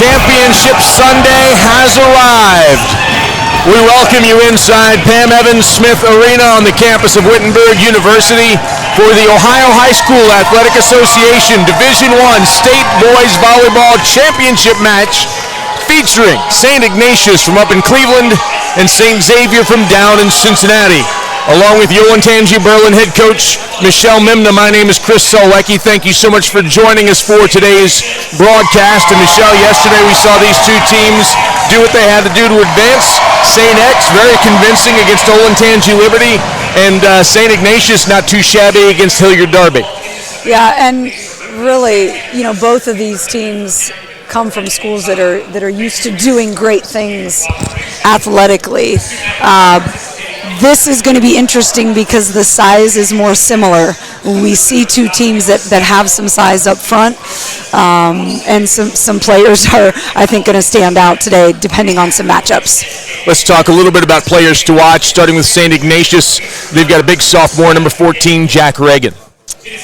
Championship Sunday has arrived. We welcome you inside Pam Evans Smith Arena on the campus of Wittenberg University for the Ohio High School Athletic Association Division I State Boys Volleyball Championship match featuring St. Ignatius from up in Cleveland and St. Xavier from down in Cincinnati. Along with Yolantangi Berlin head coach Michelle Mimna, my name is Chris Solecki. Thank you so much for joining us for today's broadcast. And Michelle, yesterday we saw these two teams do what they had to do to advance. St. X, very convincing against Olentangy Liberty, and St. Ignatius, not too shabby against Hilliard Darby. Yeah, and really, you know, both of these teams come from schools that are used to doing great things athletically. This is going to be interesting because the size is more similar. We see two teams that have some size up front, and some players are, I think, going to stand out today depending on some matchups. Let's talk a little bit about players to watch, starting with St. Ignatius. They've got a big sophomore, number 14, Jack Reagan.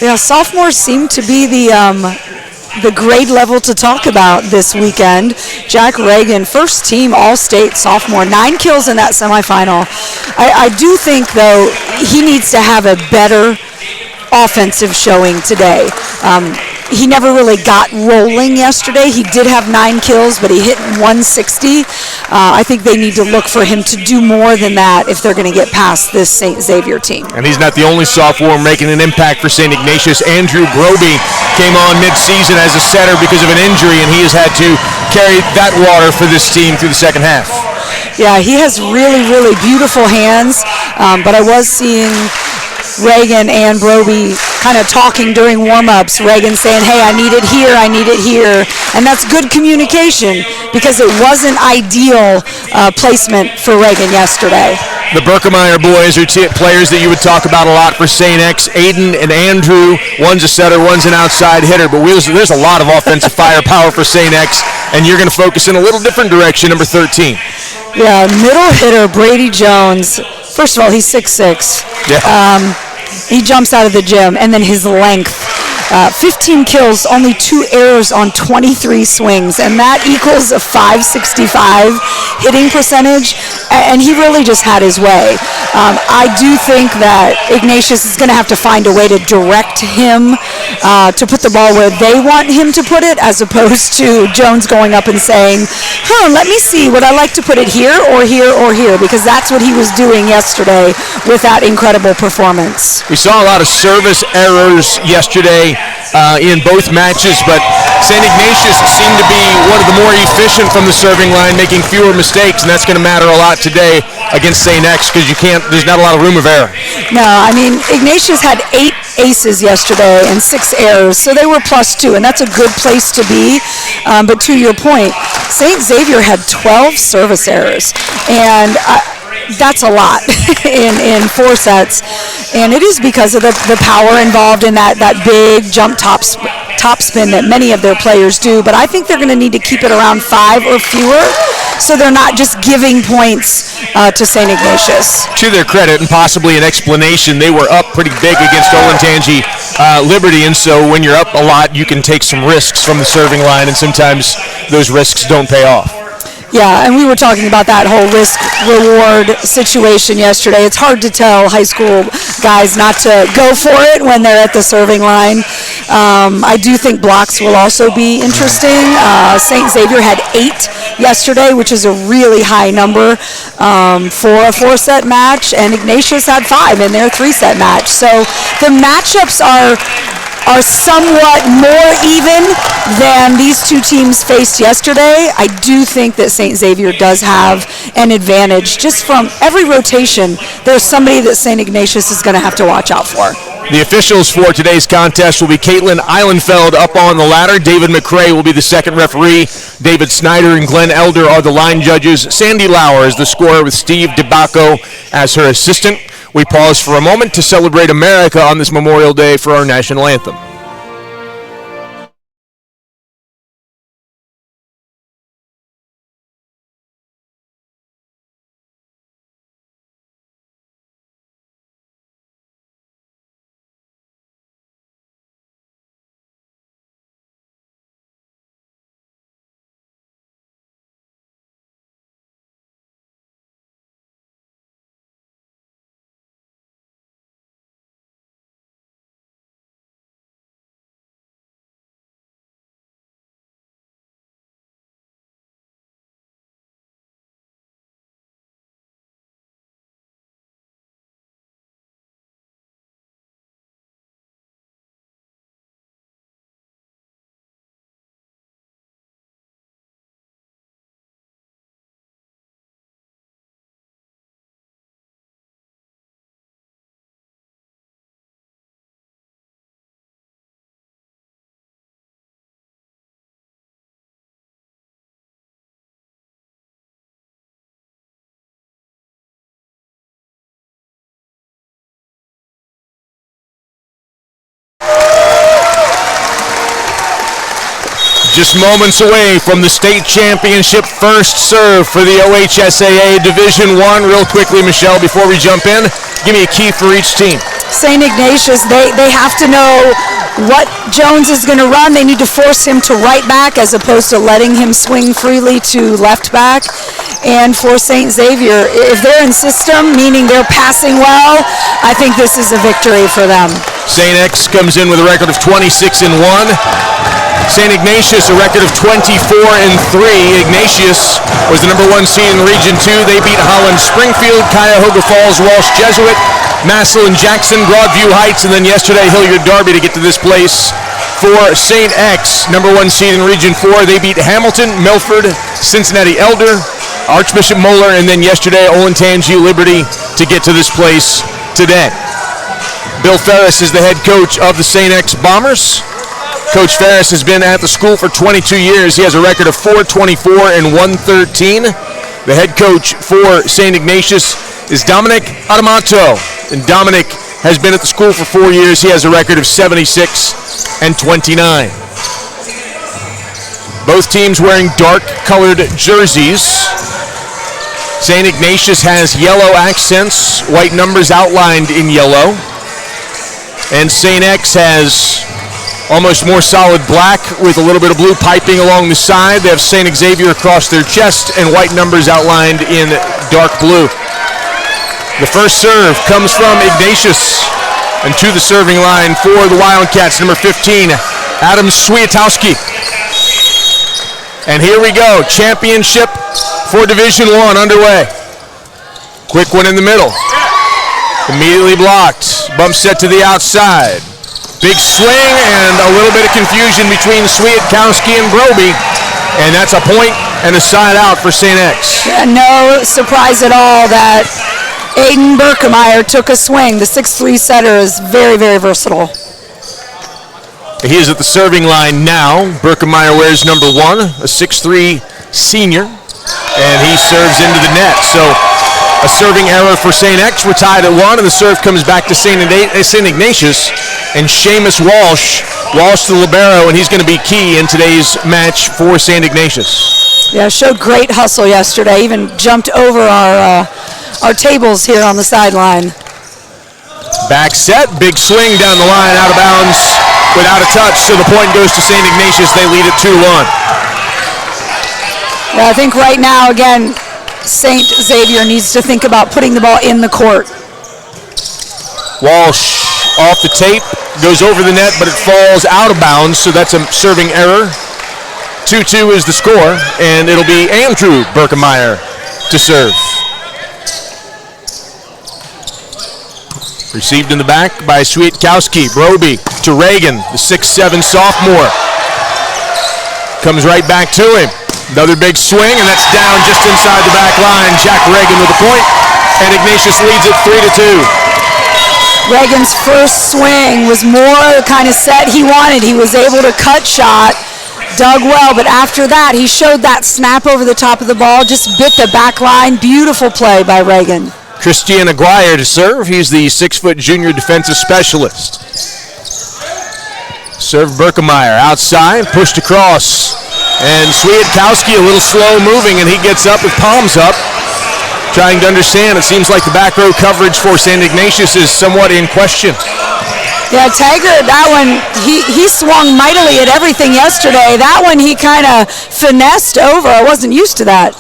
Yeah, sophomores seem to be the grade level to talk about this weekend. Jack Reagan, first team All-State sophomore, 9 kills in that semifinal. I do think, though, he needs to have a better offensive showing today. He never really got rolling yesterday. He did have 9 kills, but he hit 160. I think they need to look for him to do more than that if they're going to get past this St. Xavier team. And he's not the only sophomore making an impact for St. Ignatius. Andrew Broby came on mid-season as a setter because of an injury, and he has had to carry that water for this team through the second half. Yeah, he has really, really beautiful hands, but I was seeing Reagan and Broby kind of talking during warm-ups. Reagan saying, hey, I need it here, and that's good communication because it wasn't ideal placement for Reagan yesterday. The Berkemeyer boys are players that you would talk about a lot for St. X. Aiden and Andrew, one's a setter, one's an outside hitter, but there's a lot of offensive firepower for St. X, and you're going to focus in a little different direction, number 13. Yeah, middle hitter Brady Jones. First of all, he's 6'6". Yeah. He jumps out of the gym, and then his length. 15 kills, only 2 errors on 23 swings, and that equals a 565 hitting percentage, and he really just had his way. I do think that Ignatius is going to have to find a way to direct him to put the ball where they want him to put it, as opposed to Jones going up and saying, let me see, would I like to put it here or here or here, because that's what he was doing yesterday with that incredible performance. We saw a lot of service errors yesterday in both matches, but St. Ignatius seemed to be one of the more efficient from the serving line, making fewer mistakes, and that's going to matter a lot today against St. X because there's not a lot of room of error. No, I mean, Ignatius had 8 aces yesterday and 6 errors, so they were +2, and that's a good place to be. But to your point, St. Xavier had 12 service errors, and that's a lot in 4 sets, and it is because of the power involved in that big jump top spin that many of their players do. But I think they're going to need to keep it around 5 or fewer, so they're not just giving points to St. Ignatius. To their credit, and possibly an explanation, they were up pretty big against Olentangy Liberty, and so when you're up a lot, you can take some risks from the serving line, and sometimes those risks don't pay off. Yeah, and we were talking about that whole risk-reward situation yesterday. It's hard to tell high school guys not to go for it when they're at the serving line. I do think blocks will also be interesting. St. Xavier had 8 yesterday, which is a really high number for a 4-set match, and Ignatius had 5 in their 3-set match. So the matchups are somewhat more even than these two teams faced yesterday. I do think that St. Xavier does have an advantage. Just from every rotation, there's somebody that St. Ignatius is going to have to watch out for. The officials for today's contest will be Caitlin Eilenfeld up on the ladder. David McCrae will be the second referee. David Snyder and Glenn Elder are the line judges. Sandy Lauer is the scorer with Steve DeBacco as her assistant. We pause for a moment to celebrate America on this Memorial Day for our national anthem. Just moments away from the state championship first serve for the OHSAA Division I. Real quickly, Michelle, before we jump in, give me a key for each team. St. Ignatius, they have to know what Jones is going to run. They need to force him to right back as opposed to letting him swing freely to left back. And for St. Xavier, if they're in system, meaning they're passing well, I think this is a victory for them. St. X comes in with a record of 26-1. St. Ignatius, a record of 24-3. Ignatius was the #1 seed in Region 2. They beat Holland Springfield, Cuyahoga Falls, Walsh Jesuit, Massillon Jackson, Broadview Heights, and then yesterday Hilliard Darby to get to this place. For St. X, #1 seed in Region 4, they beat Hamilton, Milford, Cincinnati Elder, Archbishop Moeller, and then yesterday Olentangy Liberty to get to this place today. Bill Ferris is the head coach of the St. X Bombers. Coach Ferris has been at the school for 22 years. He has a record of 424 and 113. The head coach for St. Ignatius is Dominic Adamato. And Dominic has been at the school for 4 years. He has a record of 76 and 29. Both teams wearing dark-colored jerseys. St. Ignatius has yellow accents, white numbers outlined in yellow. And St. X has almost more solid black with a little bit of blue piping along the side. They have St. Xavier across their chest and white numbers outlined in dark blue. The first serve comes from Ignatius. And to the serving line for the Wildcats, number 15, Adam Swiatowski. And here we go, championship for Division I underway. Quick one in the middle. Immediately blocked. Bump set to the outside. Big swing and a little bit of confusion between Swiatkowski and Broby. And that's a point and a side out for St. X. Yeah, no surprise at all that Aiden Berkemeyer took a swing. The 6'3" setter is very, very versatile. He is at the serving line now. Berkemeyer wears number 1, a 6'3" senior. And he serves into the net. So a serving error for St. X. We're tied at 1, and the serve comes back to St. Ignatius. And Seamus Walsh to the libero, and he's going to be key in today's match for St. Ignatius. Yeah, showed great hustle yesterday. Even jumped over our tables here on the sideline. Back set, big swing down the line, out of bounds without a touch. So the point goes to St. Ignatius. They lead it 2-1. Yeah, I think right now, again, St. Xavier needs to think about putting the ball in the court. Walsh off the tape, goes over the net, but it falls out of bounds, so that's a serving error. 2-2 is the score, and it'll be Andrew Berkemeyer to serve. Received in the back by Swiatkowski. Broby to Reagan, the 6'7" sophomore. Comes right back to him. Another big swing, and that's down just inside the back line. Jack Reagan with a point, and Ignatius leads it 3-2. Reagan's first swing was more the kind of set he wanted. He was able to cut shot, dug well, but after that, he showed that snap over the top of the ball, just bit the back line. Beautiful play by Reagan. Christian Aguirre to serve. He's the 6' junior defensive specialist. Serve Berkemeyer outside, pushed across. And Swiatkowski a little slow moving, and he gets up with palms up, trying to understand. It seems like the back row coverage for St. Ignatius is somewhat in question. Yeah, Taggart, that one, he swung mightily at everything yesterday. That one he kind of finessed over. I wasn't used to that.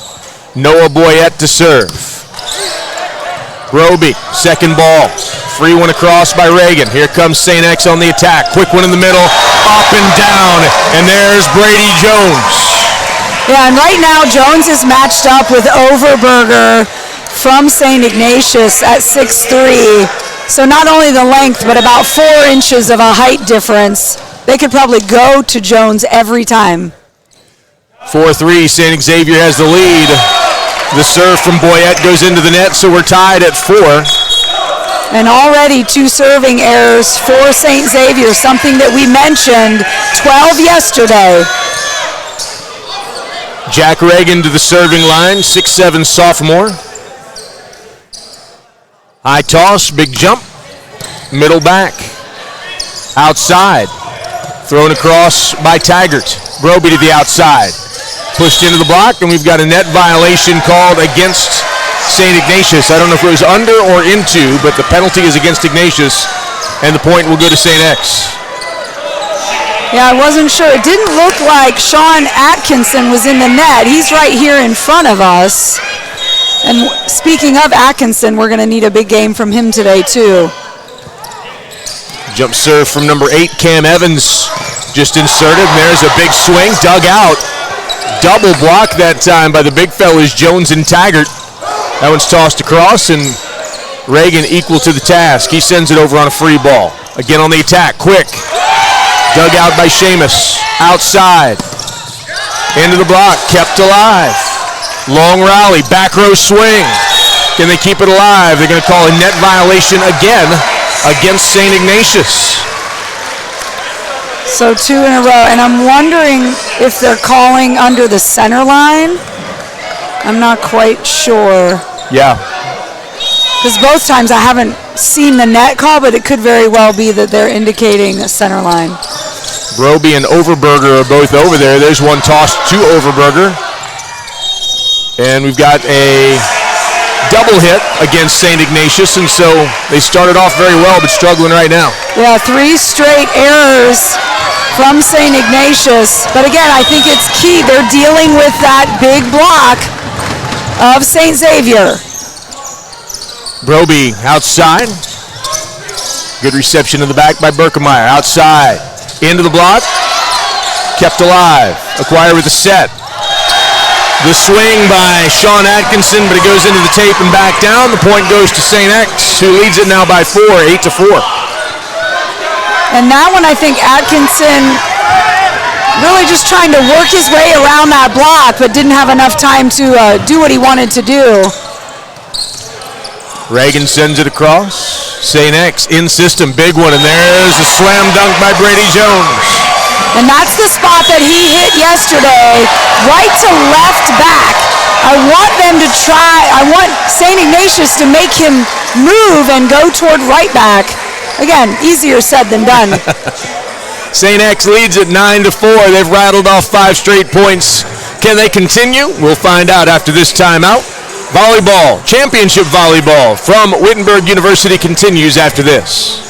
Noah Boyette to serve. Broby, second ball. Free one across by Reagan. Here comes St. X on the attack. Quick one in the middle, up and down. And there's Brady Jones. Yeah, and right now Jones is matched up with Overberger from St. Ignatius at 6'3". So not only the length, but about 4 inches of a height difference. They could probably go to Jones every time. 4-3, St. Xavier has the lead. The serve from Boyette goes into the net, so we're tied at 4. And already 2 serving errors for St. Xavier, something that we mentioned, 12 yesterday. Jack Reagan to the serving line, 6'7" sophomore. High toss, big jump, middle back, outside, thrown across by Taggart. Broby to the outside. Pushed into the block, and we've got a net violation called against St. Ignatius. I don't know if it was under or into, but the penalty is against Ignatius, and the point will go to St. X. Yeah, I wasn't sure. It didn't look like Sean Atkinson was in the net. He's right here in front of us. And speaking of Atkinson, we're going to need a big game from him today, too. Jump serve from number 8, Cam Evans, just inserted, and there's a big swing, dug out. Double block that time by the big fellas, Jones and Taggart. That one's tossed across, and Reagan equal to the task. He sends it over on a free ball. Again on the attack, quick. Dug out by Seamus, outside. Into the block, kept alive. Long rally, back row swing. Can they keep it alive? They're going to call a net violation again against St. Ignatius. So 2 in a row, and I'm wondering if they're calling under the center line. I'm not quite sure. Yeah. Because both times I haven't seen the net call, but it could very well be that they're indicating a center line. Broby and Overberger are both over there. There's one tossed to Overberger. And we've got a double hit against St. Ignatius, and so they started off very well, but struggling right now. Yeah, 3 straight errors from St. Ignatius. But again, I think it's key. They're dealing with that big block of St. Xavier. Broby outside. Good reception in the back by Berkemeyer. Outside. Into the block. Kept alive. Acquire with the set. The swing by Sean Atkinson, but it goes into the tape and back down. The point goes to St. X, who leads it now by 4, 8-4. And that one, I think Atkinson really just trying to work his way around that block, but didn't have enough time to do what he wanted to do. Reagan sends it across. St. X in system, big one, and there's a slam dunk by Brady Jones. And that's the spot that he hit yesterday, right to left back. I want St. Ignatius to make him move and go toward right back. Again, easier said than done. St. X leads at 9-4. They've rattled off 5 straight points. Can they continue? We'll find out after this timeout. Volleyball, championship volleyball from Wittenberg University continues after this.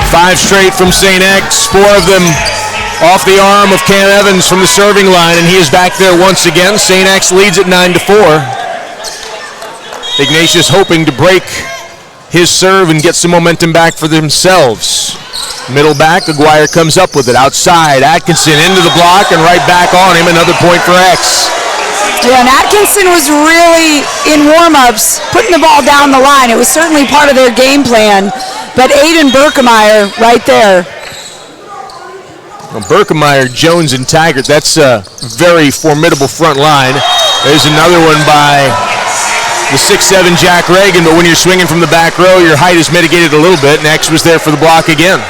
Five straight from St. X, 4 of them off the arm of Cam Evans from the serving line, and he is back there once again. St. X leads at 9-4. Ignatius hoping to break his serve and get some momentum back for themselves. Middle back, Aguirre comes up with it. Outside, Atkinson into the block and right back on him. Another point for X. Yeah, and Atkinson was really in warm-ups, putting the ball down the line. It was certainly part of their game plan. But Aiden Berkemeyer right there. Well, Berkemeyer, Jones, and Taggart, that's a very formidable front line. There's another one by the 6'7" Jack Reagan, but when you're swinging from the back row, your height is mitigated a little bit, and X was there for the block again.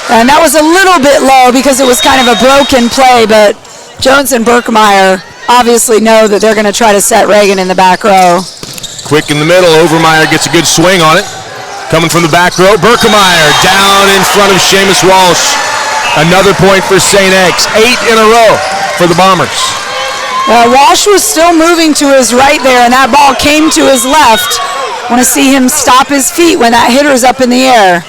And that was a little bit low because it was kind of a broken play, but Jones and Berkemeyer obviously know that they're going to try to set Reagan in the back row. Quick in the middle, Overmeyer gets a good swing on it. Coming from the back row, Berkemeyer down in front of Seamus Walsh. Another point for St. X. 8 in a row for the Bombers. Walsh was still moving to his right there, and that ball came to his left. Want to see him stop his feet when that hitter's up in the air.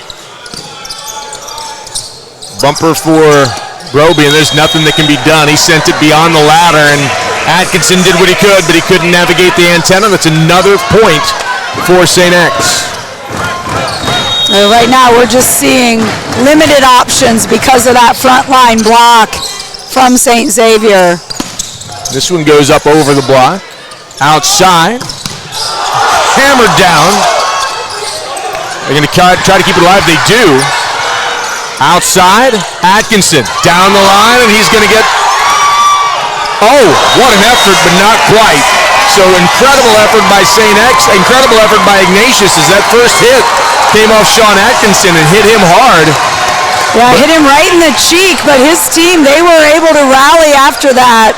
Bumper for Broby, and there's nothing that can be done. He sent it beyond the ladder, and Atkinson did what he could, but he couldn't navigate the antenna. That's another point for St. X. Right now we're just seeing limited options because of that front line block from St. Xavier. This one goes up over the block. Outside. hammered down. They're going to try to keep it alive. They do. Outside, Atkinson down the line, and he's going to get, oh, what an effort, but not quite. So incredible effort by St. X, incredible effort by Ignatius as that first hit came off Sean Atkinson and hit him hard. Yeah, hit him right in the cheek, but his team, they were able to rally after that.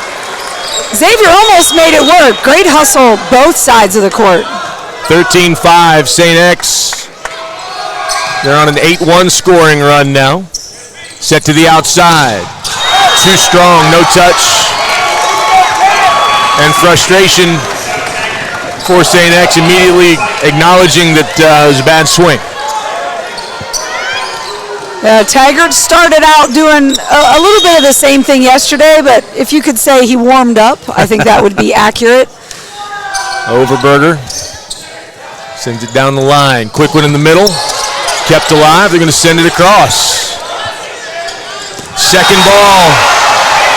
Xavier almost made it work. Great hustle both sides of the court. 13-5, St. X. They're on an 8-1 scoring run now. Set to the outside. Too strong, no touch. And frustration for St. X, immediately acknowledging that it was a bad swing. Taggart started out doing a little bit of the same thing yesterday, but if you could say he warmed up, I think that would be accurate. Overberger sends it down the line. Quick one in the middle. Kept alive. They're going to send it across. Second ball.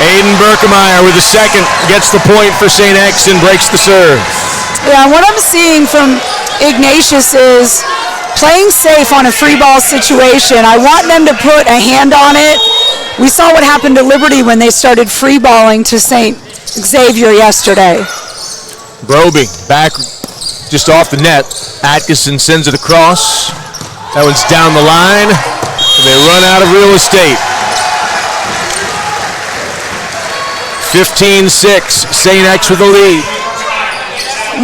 Aiden Berkemeyer with a second. Gets the point for St. X and breaks the serve. Yeah, what I'm seeing from Ignatius is playing safe on a free ball situation. I want them to put a hand on it. We saw what happened to Liberty when they started free balling to St. Xavier yesterday. Broby back just off the net. Atkinson sends it across. That one's down the line. They run out of real estate. 15-6, St. X with the lead.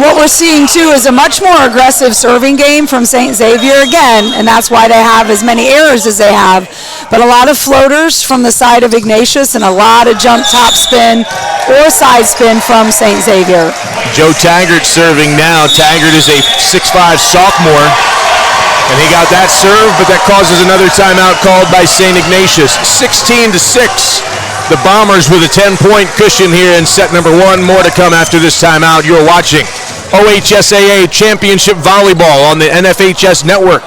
What we're seeing too is a much more aggressive serving game from St. Xavier again, and that's why they have as many errors as they have. But a lot of floaters from the side of Ignatius and a lot of jump top spin or side spin from St. Xavier. Joe Taggart serving now. Taggart is a 6'5" sophomore, and he got that serve, but that causes another timeout called by St. Ignatius. 16-6. The Bombers with a 10-point cushion here in set number one. More to come after this timeout. You're watching OHSAA Championship Volleyball on the NFHS Network.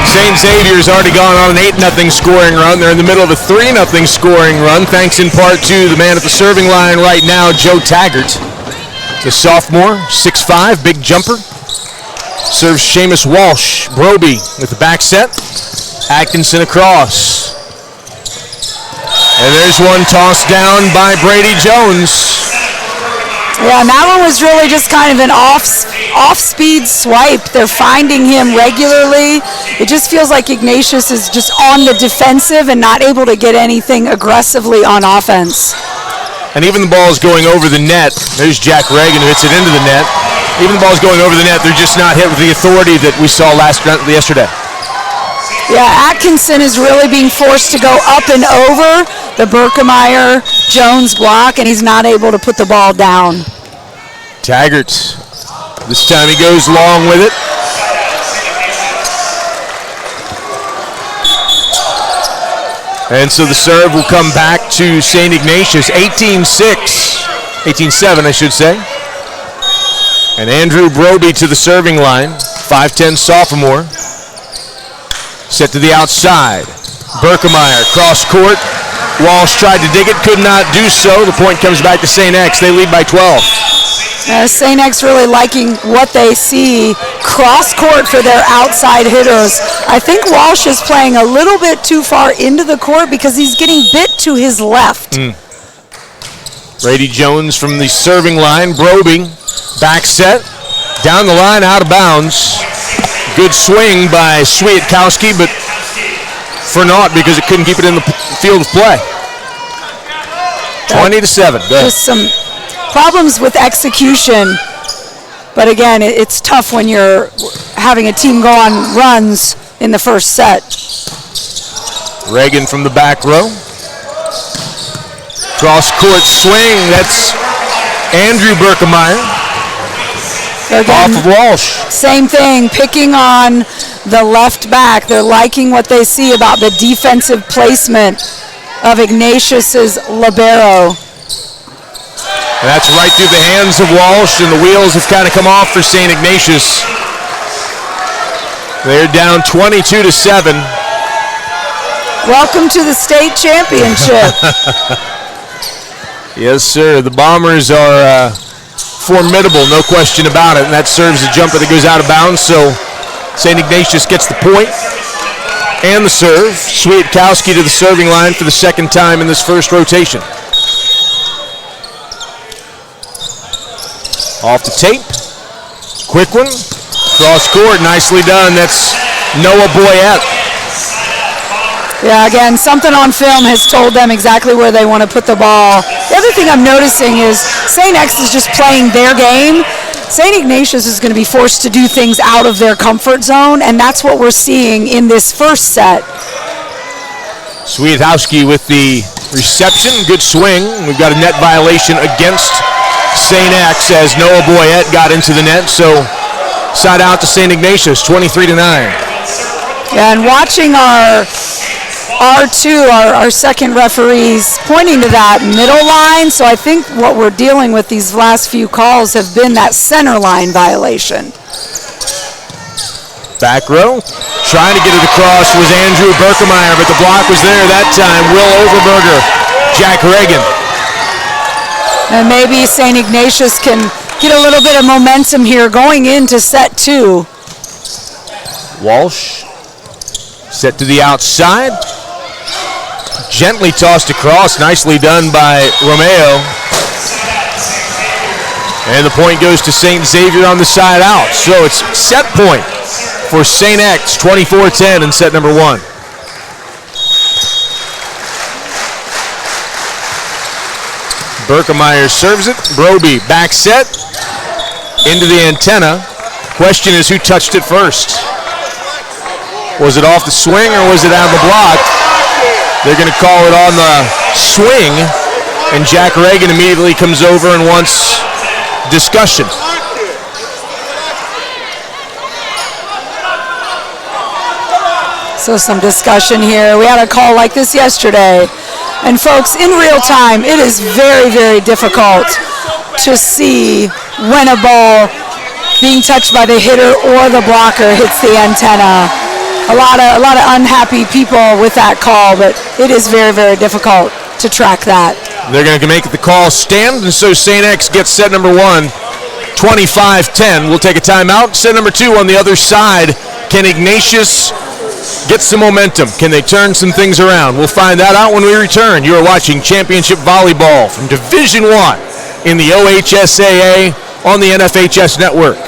St. Xavier's already gone on an 8-0 scoring run. They're in the middle of a 3-0 scoring run, thanks in part to the man at the serving line right now, Joe Taggart. The sophomore, 6'5", big jumper. Serves Seamus Walsh. Broby with the back set. Atkinson across. And there's one tossed down by Brady Jones. Yeah, and that one was really just kind of an off-speed swipe. They're finding him regularly. It just feels like Ignatius is just on the defensive and not able to get anything aggressively on offense. And even the ball's going over the net. There's Jack Reagan who hits it into the net. Even the ball's going over the net. They're just not hit with the authority that we saw yesterday. Yeah, Atkinson is really being forced to go up and over the Berkemeyer-Jones block, and he's not able to put the ball down. Taggart, this time he goes long with it. And so the serve will come back to St. Ignatius, 18-6, 18-7 I should say. And Andrew Broby to the serving line, 5'10" sophomore. Set to the outside. Berkemeyer, cross court. Walsh tried to dig it, could not do so. The point comes back to St. X. They lead by 12. St. X really liking what they see cross court for their outside hitters. I think Walsh is playing a little bit too far into the court because he's getting bit to his left. Brady Jones from the serving line. Broby, back set. Down the line, out of bounds. Good swing by Swiatkowski, but for naught because it couldn't keep it in the field of play. 20-7. Just some problems with execution But again, it's tough when you're having a team go on runs in the first set. Reagan from the back row. Cross court swing. That's Andrew Berkemeyer. Again, off of Walsh. Same thing, picking on the left back. They're liking what they see about the defensive placement of Ignatius's libero. And that's right through the hands of Walsh, and the wheels have kind of come off for St. Ignatius. They're down 22-7. Welcome to the state championship. Yes, sir. The Bombers are formidable, no question about it, and that serves a jumper that goes out of bounds, so St. Ignatius gets the point and the serve. Swiatkowski to the serving line for the second time in this first rotation. Off the tape. Quick one. Cross court, nicely done. That's Noah Boyette. Yeah, again, something on film has told them exactly where they want to put the ball. The other thing I'm noticing is St. X is just playing their game. St. Ignatius is going to be forced to do things out of their comfort zone, and that's what we're seeing in this first set. Swiatkowski with the reception. Good swing. We've got a net violation against St. X as Noah Boyette got into the net, so side out to St. Ignatius, 23-9. Yeah, and watching our R2, our second referees, pointing to that middle line, so I think what we're dealing with these last few calls have been that center line violation. Back row, trying to get it across was Andrew Berkemeyer, but the block was there that time. Will Overberger, Jack Reagan. And maybe St. Ignatius can get a little bit of momentum here going into set two. Walsh set to the outside. Gently tossed across, nicely done by Romeo. And the point goes to St. Xavier on the side out. So it's set point for St. X, 24-10 in set number one. Berkemeyer serves it. Broby back set into the antenna. Question is, who touched it first? Was it off the swing or was it out of the block? They're going to call it on the swing, and Jack Reagan immediately comes over and wants discussion. So some discussion here. We had a call like this yesterday. And folks, in real time, it is very, very difficult to see when a ball being touched by the hitter or the blocker hits the antenna. A lot of unhappy people with that call, but it is very, very difficult to track that. They're going to make the call stand, and so St. X gets set number one, 25-10. We'll take a timeout. Set number two on the other side. Can Ignatius get some momentum? Can they turn some things around? We'll find that out when we return. You are watching Championship Volleyball from Division I in the OHSAA on the NFHS Network.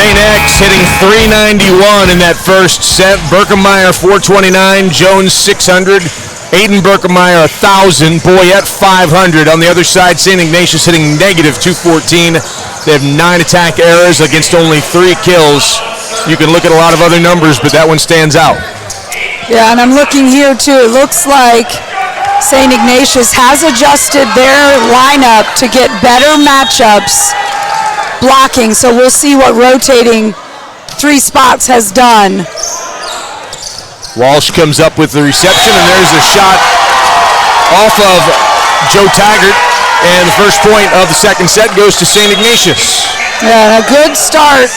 St. X hitting .391 in that first set. Berkemeyer 429, Jones 600, Aiden Berkemeyer 1,000, Boyette 500. On the other side, St. Ignatius hitting -214. They have 9 attack errors against only 3 kills. You can look at a lot of other numbers, but that one stands out. Yeah, and I'm looking here too. It looks like St. Ignatius has adjusted their lineup to get better matchups blocking, so we'll see what rotating 3 spots has done. Walsh comes up with the reception, and there's a shot off of Joe Taggart, and the first point of the second set goes to St. Ignatius. Yeah, a good start.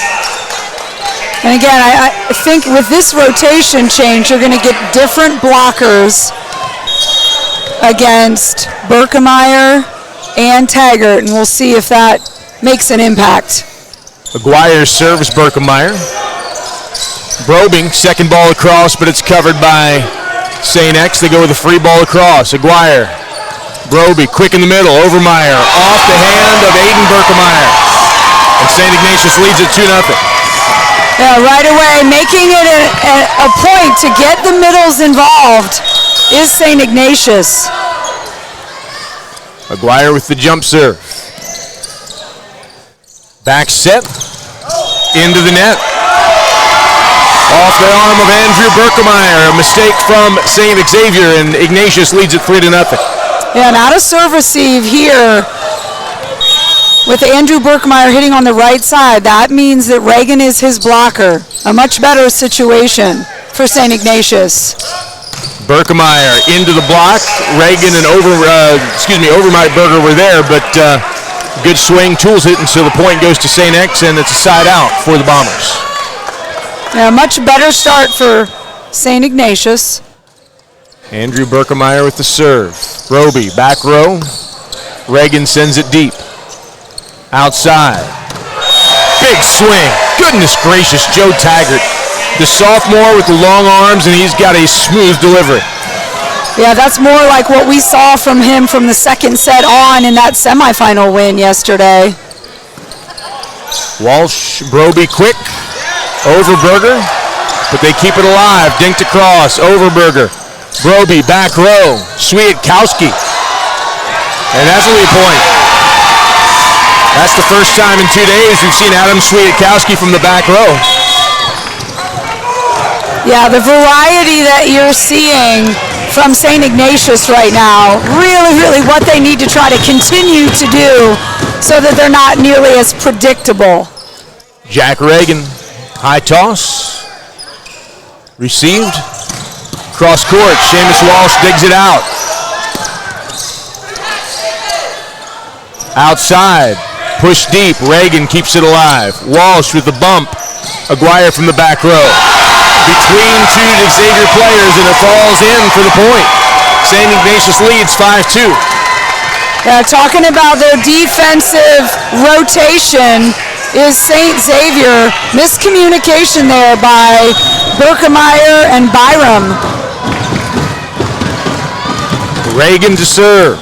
And again, I think with this rotation change, you're going to get different blockers against Berkemeyer and Taggart, and we'll see if that makes an impact. Aguirre serves Berkemeyer. Brobing, second ball across, but it's covered by St. X. They go with a free ball across. Aguirre, Broby, quick in the middle. Overmeyer, off the hand of Aiden Berkemeyer. And St. Ignatius leads it 2-0. Yeah, right away, making it a point to get the middles involved is St. Ignatius. Aguirre with the jump serve. Back set, into the net. Off the arm of Andrew Berkemeyer. A mistake from St. Xavier, and Ignatius leads it 3-0. Yeah, not a serve receive here with Andrew Berkemeyer hitting on the right side. That means that Reagan is his blocker. A much better situation for St. Ignatius. Berkemeyer into the block. Reagan and Overmeyer were there, but good swing, tools it, and so the point goes to St. X, and it's a side out for the Bombers. Yeah, much better start for St. Ignatius. Andrew Berkemeyer with the serve. Roby, back row. Reagan sends it deep. Outside. Big swing. Goodness gracious, Joe Taggart. The sophomore with the long arms, and he's got a smooth delivery. Yeah, that's more like what we saw from him from the second set on in that semifinal win yesterday. Walsh, Broby quick. Overberger, but they keep it alive. Dinked across. Overberger. Broby, back row. Swiatkowski. And that's a lead point. That's the first time in 2 days we've seen Adam Swiatkowski from the back row. Yeah, the variety that you're seeing from St. Ignatius right now, really what they need to try to continue to do so that they're not nearly as predictable. Jack Reagan, high toss, received, cross court, Seamus Walsh digs it out. Outside, push deep, Reagan keeps it alive. Walsh with the bump, Aguirre from the back row. Between 2 Xavier players, and it falls in for the point. St. Ignatius leads 5-2. Yeah, talking about their defensive rotation is St. Xavier. Miscommunication there by Berkemeyer and Byram. Reagan to serve.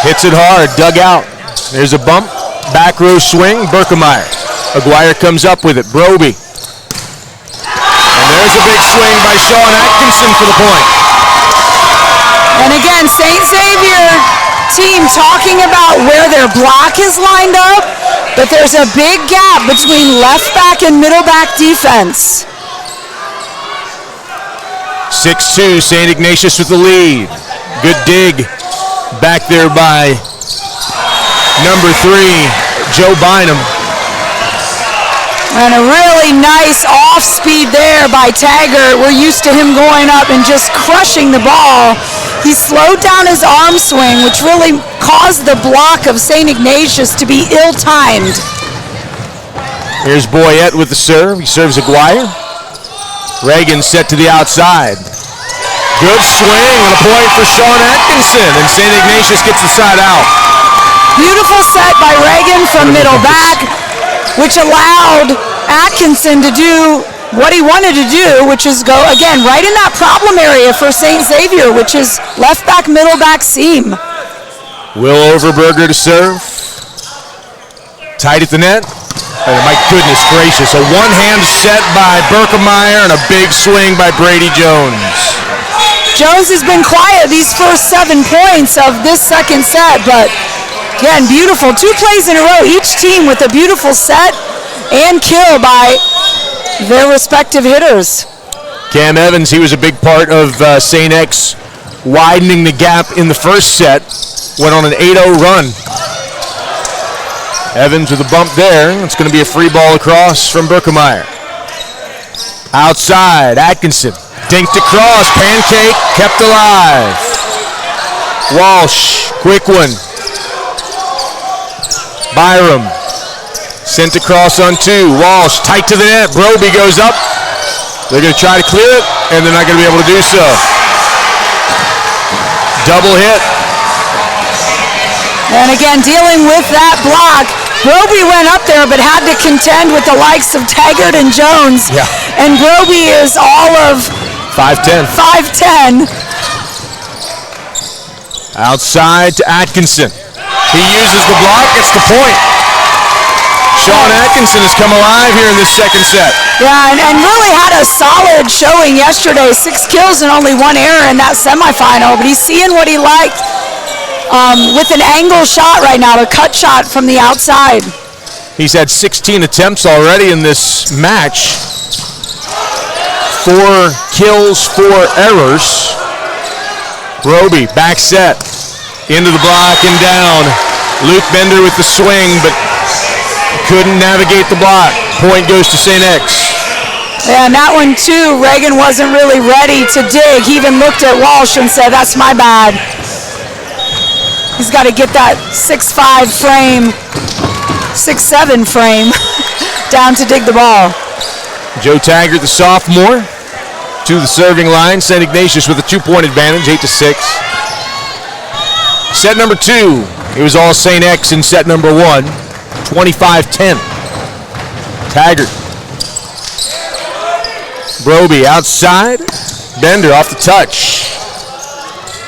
Hits it hard, dug out. There's a bump, back row swing, Berkemeyer. Aguirre comes up with it, Broby. And there's a big swing by Sean Atkinson for the point. And again, St. Xavier team talking about where their block is lined up, but there's a big gap between left back and middle back defense. 6-2, St. Ignatius with the lead. Good dig back there by number 3, Joe Bynum. And a really nice off speed there by Taggart. We're used to him going up and just crushing the ball. He slowed down his arm swing, which really caused the block of St. Ignatius to be ill-timed. Here's Boyette with the serve. He serves Aguirre. Reagan set to the outside. Good swing and a point for Sean Atkinson, and St. Ignatius gets the side out. Beautiful set by Reagan from middle back, which allowed Atkinson to do what he wanted to do, which is go, again, right in that problem area for St. Xavier, which is left back, middle back seam. Will Overberger to serve. Tight at the net. And my goodness gracious, a one-hand set by Berkemeyer and a big swing by Brady Jones. Jones has been quiet these first 7 points of this second set, but again, beautiful. 2 plays in a row, each team with a beautiful set and kill by their respective hitters. Cam Evans, he was a big part of St. X widening the gap in the first set, went on an 8-0 run. Evans with a bump there. It's going to be a free ball across from Berkemeyer. Outside, Atkinson. Dinked across, pancake, kept alive. Walsh, quick one. Byram, sent across on 2. Walsh, tight to the net. Broby goes up. They're going to try to clear it, and they're not going to be able to do so. Double hit. And again, dealing with that block, Broby went up there but had to contend with the likes of Taggart and Jones. Yeah. And Broby is all of 5'10". 5'10". Outside to Atkinson. He uses the block, gets the point. Sean Atkinson has come alive here in this second set. Yeah, and really had a solid showing yesterday. 6 kills and only 1 error in that semifinal, but he's seeing what he liked. With an angle shot right now, a cut shot from the outside. He's had 16 attempts already in this match. 4 kills, 4 errors. Broby, back set, into the block and down. Luke Bender with the swing, but couldn't navigate the block. Point goes to St. X. Yeah, and that one too, Reagan wasn't really ready to dig. He even looked at Walsh and said, that's my bad. He's got to get that 6'5" frame, 6'7" frame down to dig the ball. Joe Taggart, the sophomore, to the serving line. St. Ignatius with a 2-point advantage, 8-6. Set number 2, it was all St. X in set number 1, 25-10. Taggart. Broby outside. Bender off the touch.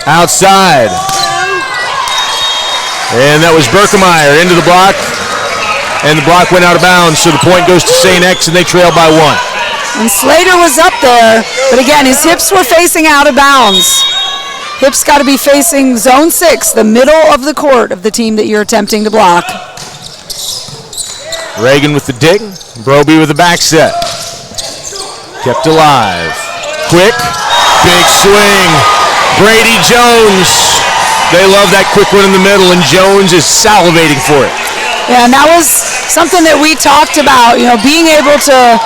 Outside. And that was Berkemeyer into the block, and the block went out of bounds, so the point goes to St. X, and they trail by 1. And Slater was up there, but again, his hips were facing out of bounds. Hips got to be facing zone 6, the middle of the court of the team that you're attempting to block. Reagan with the dig, Broby with the back set. Kept alive. Quick, big swing. Brady Jones. They love that quick one in the middle, and Jones is salivating for it. Yeah, and that was something that we talked about, being able to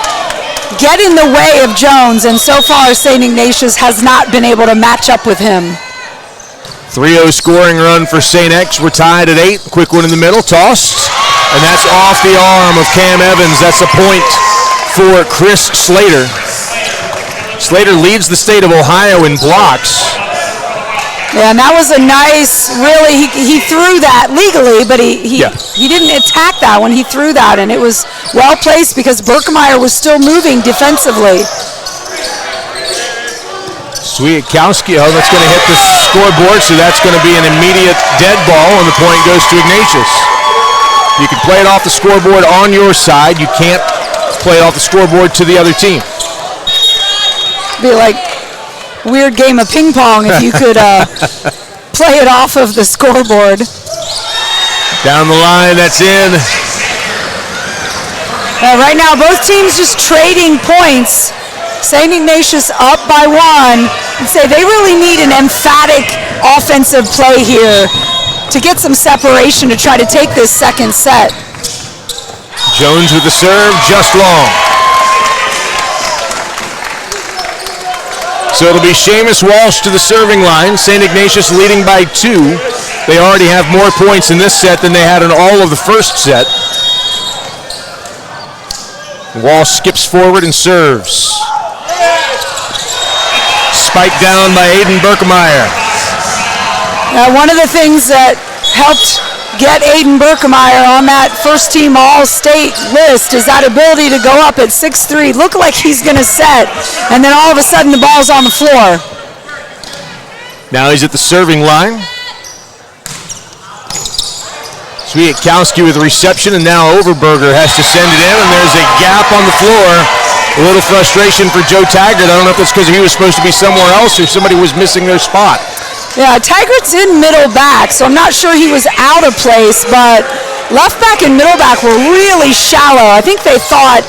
get in the way of Jones, and so far St. Ignatius has not been able to match up with him. 3-0 scoring run for St. X. We're tied at 8. Quick one in the middle, tossed, and that's off the arm of Cam Evans. That's a point for Chris Slater. Slater leads the state of Ohio in blocks. Yeah, and that was a nice, really, he threw that legally, but he didn't attack that when he threw that, and it was well placed because Berkemeyer was still moving defensively. Swiatkowski, that's going to hit the scoreboard, so that's going to be an immediate dead ball, and the point goes to Ignatius. You can play it off the scoreboard on your side. You can't play it off the scoreboard to the other team. Be like weird game of ping pong if you could play it off of the scoreboard. Down the line, that's in. Right now, both teams just trading points. St. Ignatius up by 1. And say they really need an emphatic offensive play here to get some separation to try to take this second set. Jones with the serve, just long. So it'll be Seamus Walsh to the serving line. St. Ignatius leading by 2. They already have more points in this set than they had in all of the first set. Walsh skips forward and serves. Spiked down by Aiden Berkemeyer. Now, one of the things that helped get Aiden Berkemeyer on that first team all-state list is that ability to go up at 6'3", look like he's going to set, and then all of a sudden the ball's on the floor. Now he's at the serving line. Swiatkowski with the reception, and now Overberger has to send it in, and there's a gap on the floor. A little frustration for Joe Taggart. I don't know if that's because he was supposed to be somewhere else or somebody was missing their spot. Yeah, Taggart's in middle back, so I'm not sure he was out of place, but left back and middle back were really shallow. I think they thought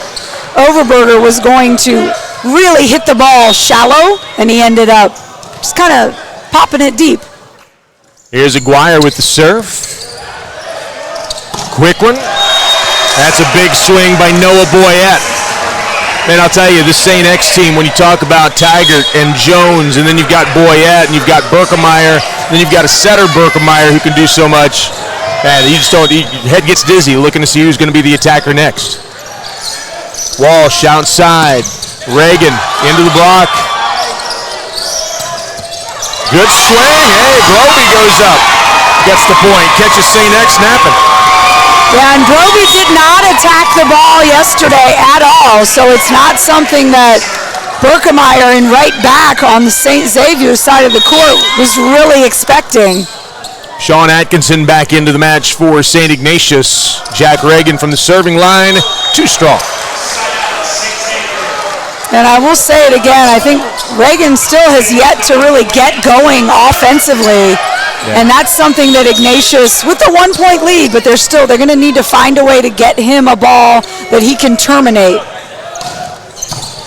Overberger was going to really hit the ball shallow, and he ended up just kind of popping it deep. Here's Aguirre with the serve. Quick one. That's a big swing by Noah Boyette. Man, I'll tell you, this St. X team, when you talk about Taggart and Jones, and then you've got Boyette, and you've got Berkemeyer, then you've got a setter Berkemeyer who can do so much. Man, you just don't, your head gets dizzy looking to see who's going to be the attacker next. Walsh outside. Reagan into the block. Good swing. Hey, Groby goes up. Gets the point. Catches St. X napping. Yeah, and Groby did not attack the ball yesterday at all, so it's not something that Berkemeyer in right back on the St. Xavier side of the court was really expecting. Sean Atkinson back into the match for St. Ignatius. Jack Reagan from the serving line, too strong. And I will say it again, I think Reagan still has yet to really get going offensively. Yeah. And that's something that Ignatius, with the 1-point lead, but they're going to need to find a way to get him a ball that he can terminate.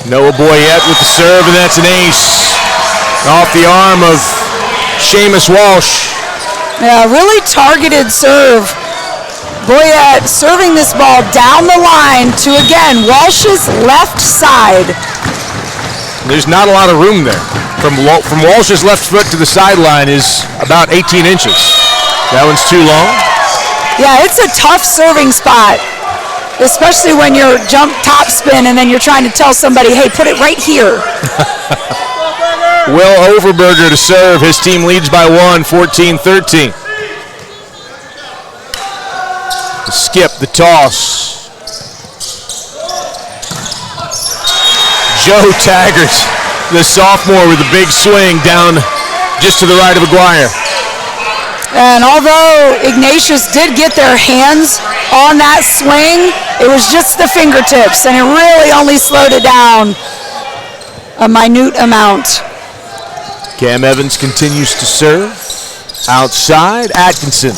Noah Boyette with the serve, and that's an ace. Off the arm of Seamus Walsh. Yeah, really targeted serve. Boyette serving this ball down the line to, again, Walsh's left side. There's not a lot of room there. From Walsh's left foot to the sideline is about 18 inches. That one's too long. Yeah, it's a tough serving spot, especially when you're jump top spin and then you're trying to tell somebody, hey, put it right here. Will Overberger to serve. His team leads by 1, 14-13. The skip, the toss. Joe Taggart, the sophomore, with a big swing down just to the right of Aguirre. And although Ignatius did get their hands on that swing, it was just the fingertips, and it really only slowed it down a minute amount. Cam Evans continues to serve. Outside, Atkinson.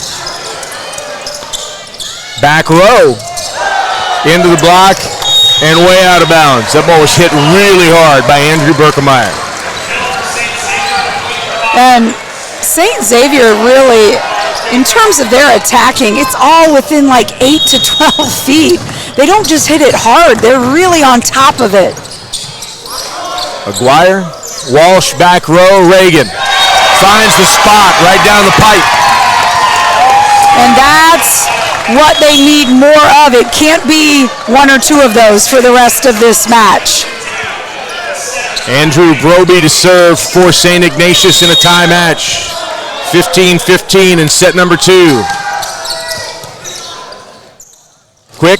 Back row. Into the block. And way out of bounds. That ball was hit really hard by Andrew Berkemeyer. And St. Xavier really, in terms of their attacking, it's all within like 8 to 12 feet. They don't just hit it hard. They're really on top of it. Aguirre, Walsh, back row, Reagan. Finds the spot right down the pipe. And that's what they need more of. It can't be 1 or 2 of those for the rest of this match. Andrew Broby to serve for St. Ignatius in a tie match. 15-15 in set number 2. Quick.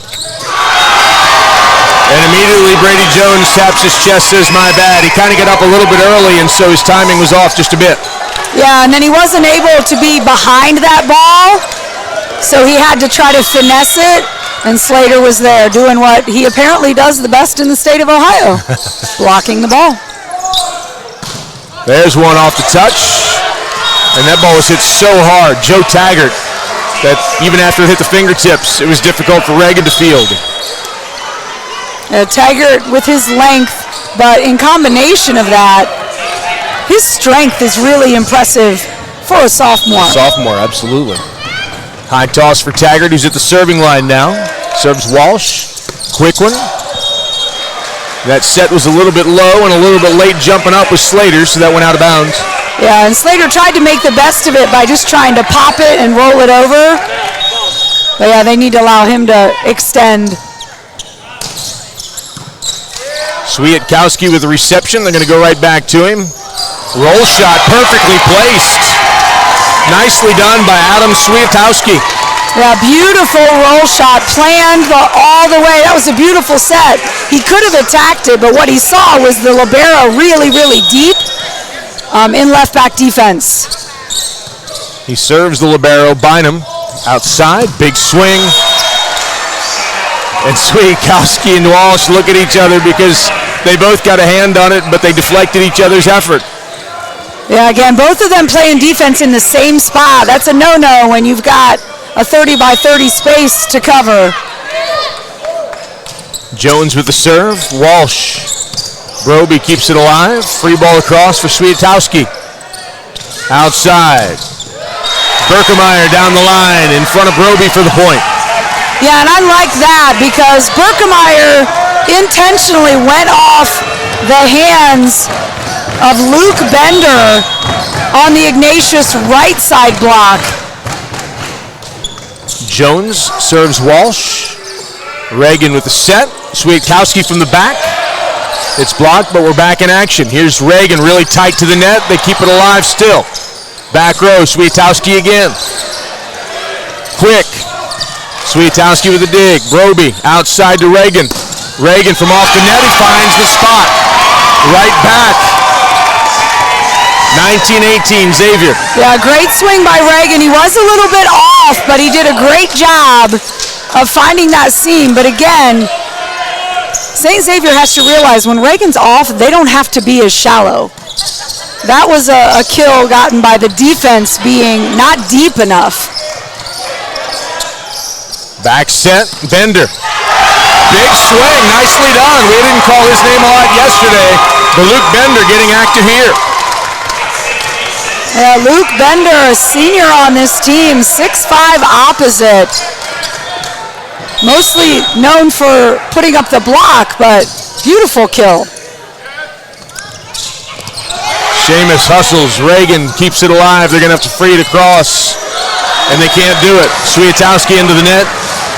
And immediately Brady Jones taps his chest, says, my bad. He kind of got up a little bit early, and so his timing was off just a bit. Yeah, and then he wasn't able to be behind that ball, so he had to try to finesse it, and Slater was there doing what he apparently does the best in the state of Ohio, blocking the ball. There's one off the touch, and that ball was hit so hard. Joe Taggart, that even after it hit the fingertips, it was difficult for Reagan to field. Taggart with his length, but in combination of that, his strength is really impressive for a sophomore. Sophomore, absolutely. High toss for Taggart, who's at the serving line now. Serves Walsh. Quick one. That set was a little bit low and a little bit late jumping up with Slater, so that went out of bounds. Yeah, and Slater tried to make the best of it by just trying to pop it and roll it over. But yeah, they need to allow him to extend. Swiatkowski with the reception. They're going to go right back to him. Roll shot perfectly placed. Nicely done by Adam Swiatkowski. Yeah, beautiful roll shot, planned all the way. That was a beautiful set. He could have attacked it, but what he saw was the libero really, really deep in left back defense. He serves the libero, Bynum. Outside, big swing. And Swiatkowski and Walsh look at each other because they both got a hand on it, but they deflected each other's effort. Yeah, again, both of them playing defense in the same spot. That's a no-no when you've got a 30 by 30 space to cover. Jones with the serve. Walsh. Broby keeps it alive. Free ball across for Swiatkowski. Outside. Berkemeyer down the line in front of Broby for the point. Yeah, and I like that because Berkemeyer intentionally went off the hands of Luke Bender on the Ignatius right side block. Jones serves Walsh. Reagan with the set. Swiatkowski from the back. It's blocked, but we're back in action. Here's Reagan really tight to the net. They keep it alive still. Back row, Swiatkowski again. Quick. Swiatkowski with a dig. Broby outside to Reagan. Reagan from off the net. He finds the spot. Right back. 19-18, Xavier. Yeah, great swing by Reagan. He was a little bit off, but he did a great job of finding that seam. But again, St. Xavier has to realize when Reagan's off, they don't have to be as shallow. That was a kill gotten by the defense being not deep enough. Back set, Bender. Big swing, nicely done. We didn't call his name a lot yesterday, but Luke Bender getting active here. Yeah, Luke Bender, a senior on this team, 6'5" opposite. Mostly known for putting up the block, but beautiful kill. Seamus hustles, Reagan keeps it alive. They're gonna have to free it across, and they can't do it. Swiatkowski into the net.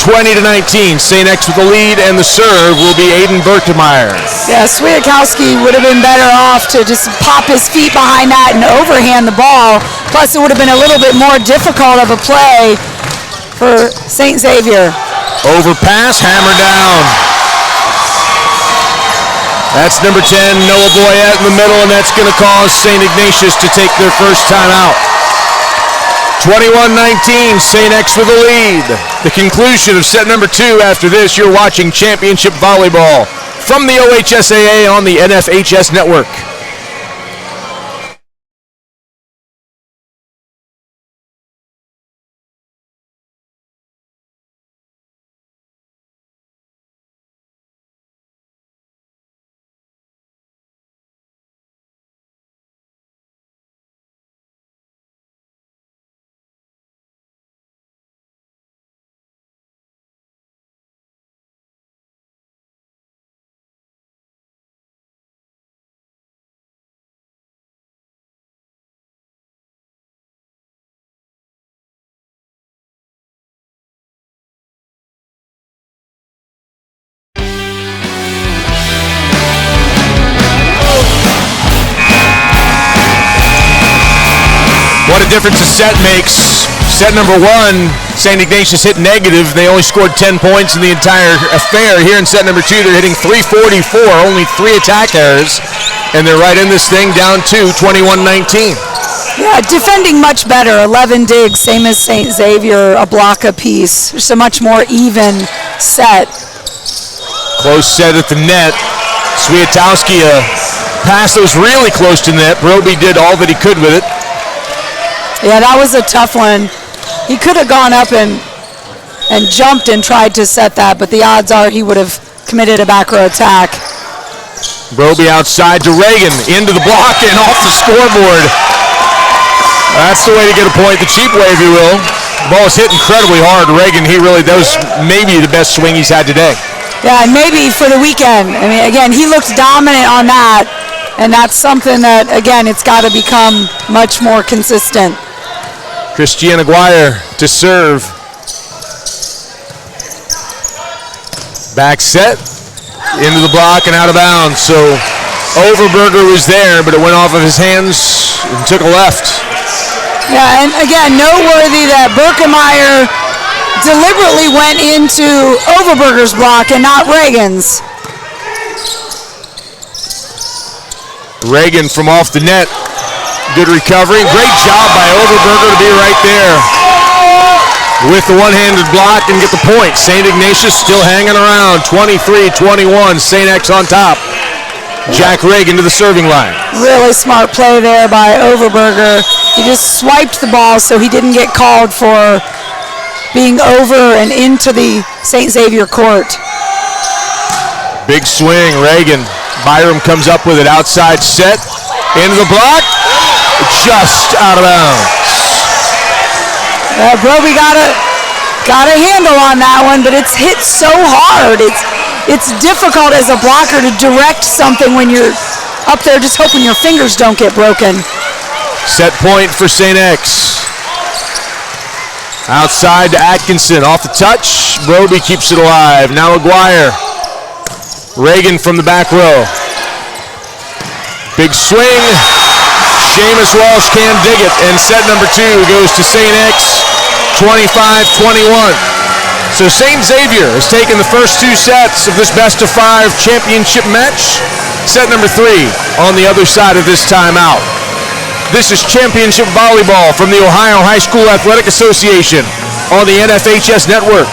20-19, St. X with the lead, and the serve will be Aiden Berkemeyer. Yeah, Swiatkowski would have been better off to just pop his feet behind that and overhand the ball. Plus, it would have been a little bit more difficult of a play for St. Xavier. Overpass, hammer down. That's number 10, Noah Boyette in the middle, and that's going to cause St. Ignatius to take their first timeout. 21-19, St. X with the lead. The conclusion of set number 2. After this, you're watching Championship Volleyball from the OHSAA on the NFHS Network. What a difference a set makes. Set number 1, St. Ignatius hit negative. They only scored 10 points in the entire affair. Here in set number 2, they're hitting 344, only 3 attack errors, and they're right in this thing down to 21-19. Yeah, defending much better. 11 digs, same as St. Xavier, a block apiece. Just a much more even set. Close set at the net. Swiatkowski, a pass that was really close to the net. Broby did all that he could with it. Yeah, that was a tough one. He could have gone up and jumped and tried to set that, but the odds are he would have committed a back row attack. Broby outside to Reagan, into the block and off the scoreboard. That's the way to get a point, the cheap way, if you will. The ball is hit incredibly hard. Reagan, that was maybe the best swing he's had today. Yeah, and maybe for the weekend. I mean, again, he looked dominant on that, and that's something that, again, it's got to become much more consistent. Christian Aguirre to serve. Back set, into the block and out of bounds. So Overberger was there, but it went off of his hands and took a left. Yeah, and again, noteworthy that Berkemeyer deliberately went into Overberger's block and not Reagan's. Reagan from off the net. Good recovery. Great job by Overberger to be right there. with the one-handed block and get the point. St. Ignatius still hanging around, 23-21, St. X on top. Jack Reagan to the serving line. Really smart play there by Overberger. He just swiped the ball so he didn't get called for being over and into the St. Xavier court. Big swing, Reagan. Byram comes up with it, outside set, into the block, just out of bounds. Broby got a handle on that one, but it's hit so hard. It's difficult as a blocker to direct something when you're up there just hoping your fingers don't get broken. Set point for St. X. Outside to Atkinson, off the touch. Broby keeps it alive. Now Aguirre. Reagan from the back row. Big swing. Seamus Walsh can't dig it, and set number 2 goes to St. X, 25-21. So St. Xavier has taken the first 2 sets of this best-of-5 championship match. Set number 3 on the other side of this timeout. This is championship volleyball from the Ohio High School Athletic Association on the NFHS Network.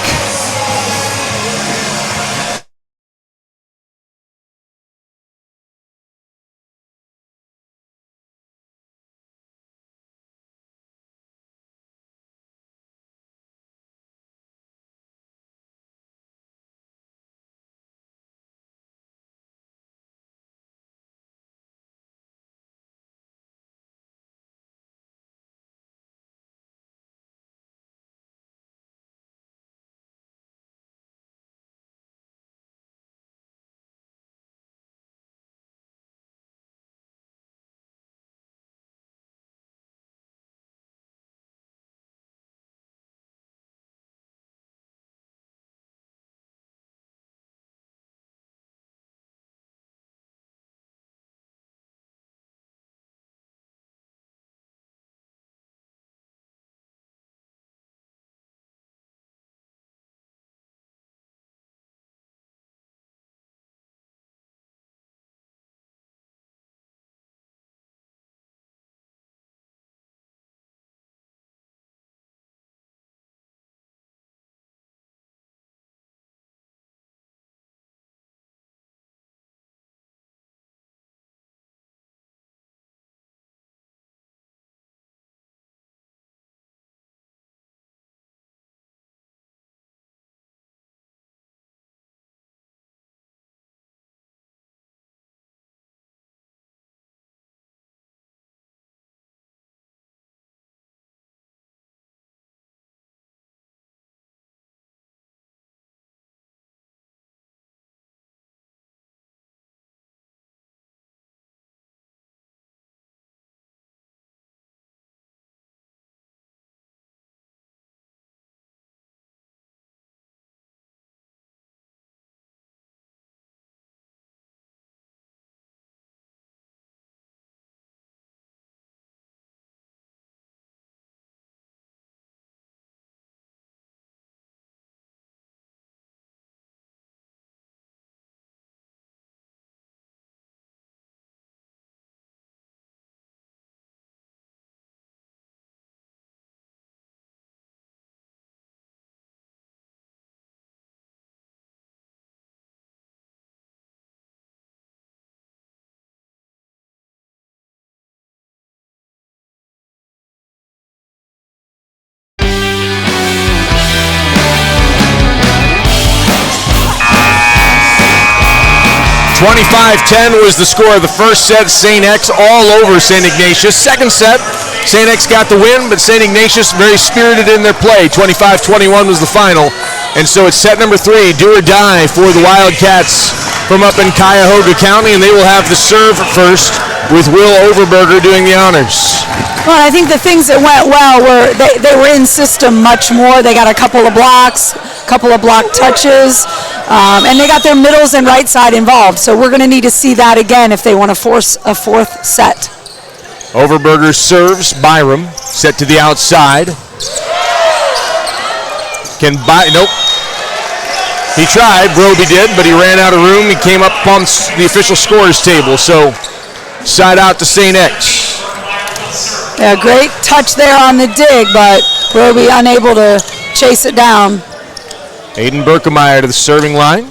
(25-10) was the score of the first set. St. X all over St. Ignatius. Second set, St. X got the win, but St. Ignatius very spirited in their play. 25-21 was the final. And so it's set number 3, do or die for the Wildcats from up in Cuyahoga County, and they will have the serve first with Will Overberger doing the honors. Well, I think the things that went well were they were in system much more. They got a couple of blocks, a couple of block touches, and they got their middles and right side involved. So we're going to need to see that again if they want to force a 4th set. Overberger serves. Byram set to the outside. Nope. He tried, Broby did, but he ran out of room. He came up on the official scores table, so side out to St. X. Yeah, great touch there on the dig, but Broby unable to chase it down. Aiden Berkemeyer to the serving line.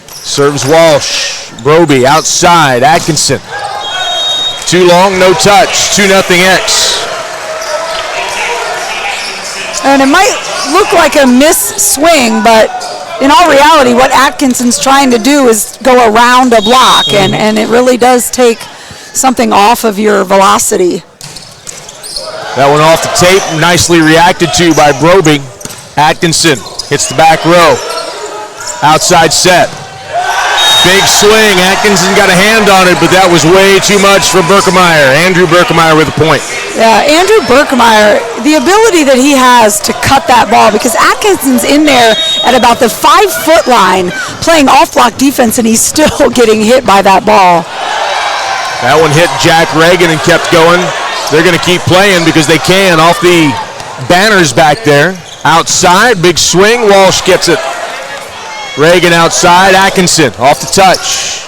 Serves Walsh. Broby outside. Atkinson. Too long, no touch. 2-0 X. And it might look like a miss swing, but in all reality, what Atkinson's trying to do is go around a block, and it really does take something off of your velocity. That one off the tape, nicely reacted to by Broby. Atkinson hits the back row. Outside set. Big swing. Atkinson got a hand on it, but that was way too much for Berkemeyer. Andrew Berkemeyer with a point. Yeah, Andrew Berkemeyer, the ability that he has to cut that ball, because Atkinson's in there at about the 5-foot line playing off-block defense, and he's still getting hit by that ball. That one hit Jack Reagan and kept going. They're going to keep playing because they can off the banners back there. Outside, big swing. Walsh gets it. Reagan outside. Atkinson off the touch.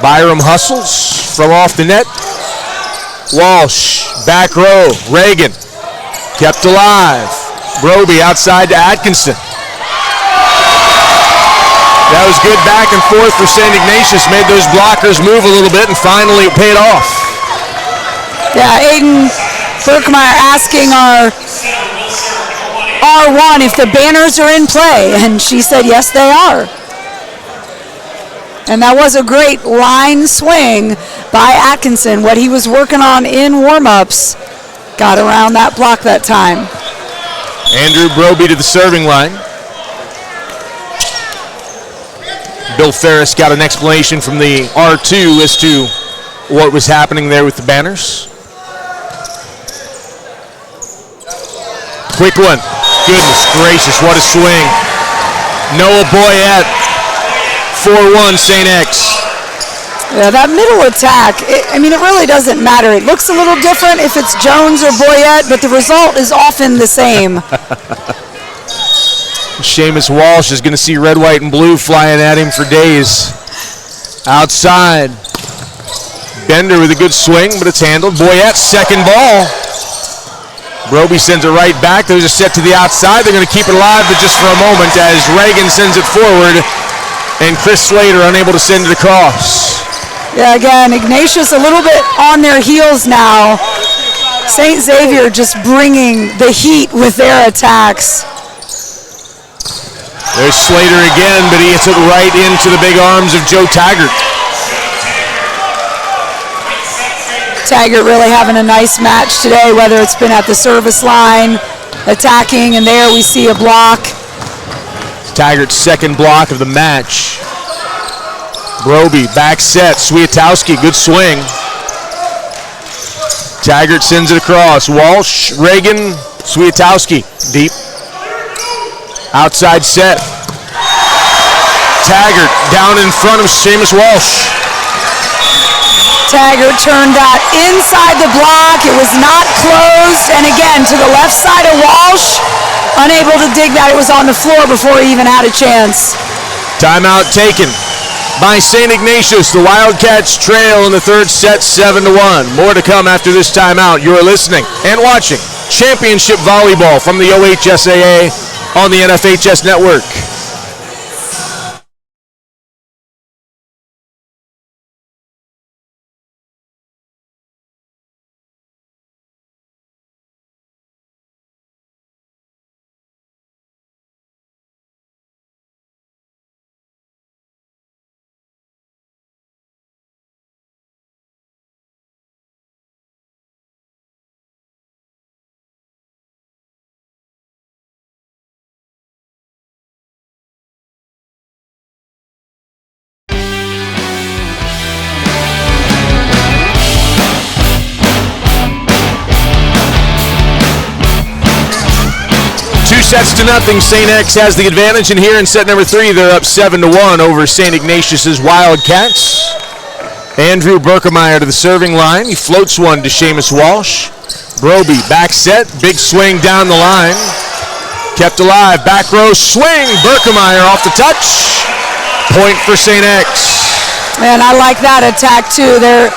Byram hustles from off the net. Walsh, back row. Reagan kept alive. Broby outside to Atkinson. That was good back and forth for St. Ignatius. Made those blockers move a little bit, and finally it paid off. Yeah, Aiden Berkemeyer asking our R1 if the banners are in play, and she said yes, they are. And that was a great line swing by Atkinson. What he was working on in warm-ups got around that block that time. Andrew Broby to the serving line. Bill Ferris got an explanation from the R2 as to what was happening there with the banners. Quick one. Goodness gracious, what a swing. Noah Boyette, 4-1 St. X. Yeah, that middle attack, it really doesn't matter. It looks a little different if it's Jones or Boyette, but the result is often the same. Seamus Walsh is going to see red, white, and blue flying at him for days. Outside. Bender with a good swing, but it's handled. Boyette's second ball. Broby sends it right back. There's a set to the outside. They're going to keep it alive, but just for a moment as Reagan sends it forward and Chris Slater unable to send it across. Yeah, again, Ignatius a little bit on their heels now. St. Xavier just bringing the heat with their attacks. There's Slater again, but he hits it right into the big arms of Joe Taggart. Taggart really having a nice match today, whether it's been at the service line, attacking, and there we see a block. Taggart's second block of the match. Broby, back set. Swiatowski, good swing. Taggart sends it across. Walsh, Reagan, Swiatowski, deep. Outside set. Taggart down in front of Seamus Walsh. Taggart turned that inside the block. It was not closed. And again, to the left side of Walsh. Unable to dig that. It was on the floor before he even had a chance. Timeout taken by St. Ignatius. The Wildcats trail in the third set 7-1. More to come after this timeout. You're listening and watching Championship Volleyball from the OHSAA on the NFHS Network. Sets to nothing. St. X has the advantage, and here in set number 3, they're up 7-1 over St. Ignatius's Wildcats. Andrew Berkemeyer to the serving line. He floats one to Seamus Walsh. Broby, back set, big swing down the line. Kept alive, back row swing. Berkemeyer off the touch. Point for St. X. Man, I like that attack too. They're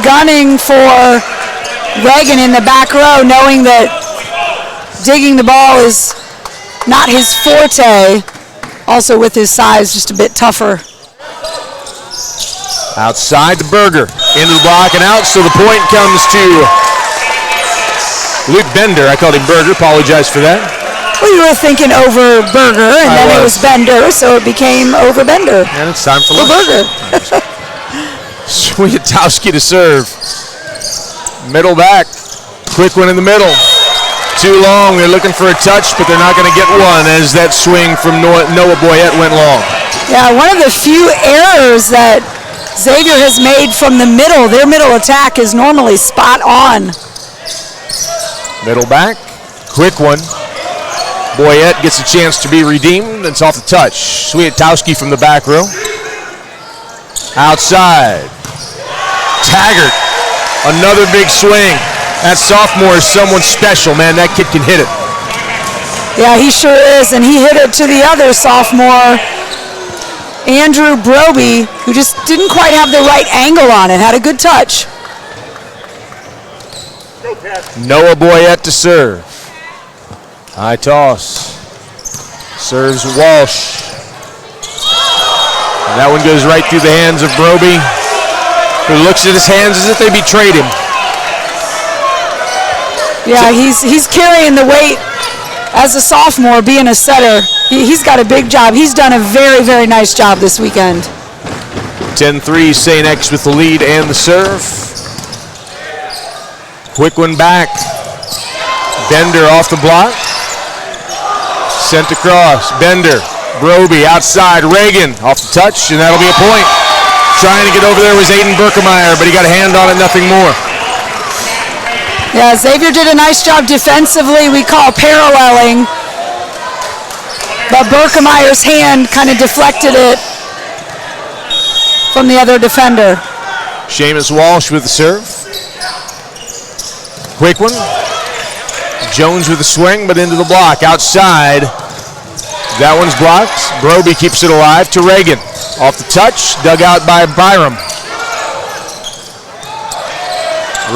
gunning for Reagan in the back row, knowing that digging the ball is not his forte. Also with his size, just a bit tougher. Outside to Berger, into the block and out, so the point comes to Luke Bender. I called him Berger, apologize for that. Well, you were thinking over Berger, and then it was Bender, so it became over Bender. And it's time for Berger. Swiatowski to serve. Middle back, quick one in the middle. Too long, they're looking for a touch, but they're not going to get one as that swing from Noah Boyette went long. Yeah, one of the few errors that Xavier has made from the middle. Their middle attack is normally spot on. Middle back, quick one. Boyette gets a chance to be redeemed. It's off the touch. Swiatowski from the back row. Outside. Taggart, another big swing. That sophomore is someone special, man. That kid can hit it. Yeah, he sure is, and he hit it to the other sophomore, Andrew Broby, who just didn't quite have the right angle on it. Had a good touch. Noah Boyette to serve. High toss. Serves Walsh. And that one goes right through the hands of Broby, who looks at his hands as if they betrayed him. Yeah, he's carrying the weight as a sophomore, being a setter. He's got a big job. He's done a very, very nice job this weekend. 10-3, St. X with the lead and the serve. Quick one back. Bender off the block. Sent across. Bender. Broby outside. Reagan off the touch, and that'll be a point. Trying to get over there was Aiden Berkemeyer, but he got a hand on it, nothing more. Yeah, Xavier did a nice job defensively. We call paralleling. But Berkemeyer's hand kind of deflected it from the other defender. Seamus Walsh with the serve. Quick one. Jones with the swing, but into the block. Outside. That one's blocked. Broby keeps it alive to Reagan. Off the touch, dug out by Byram.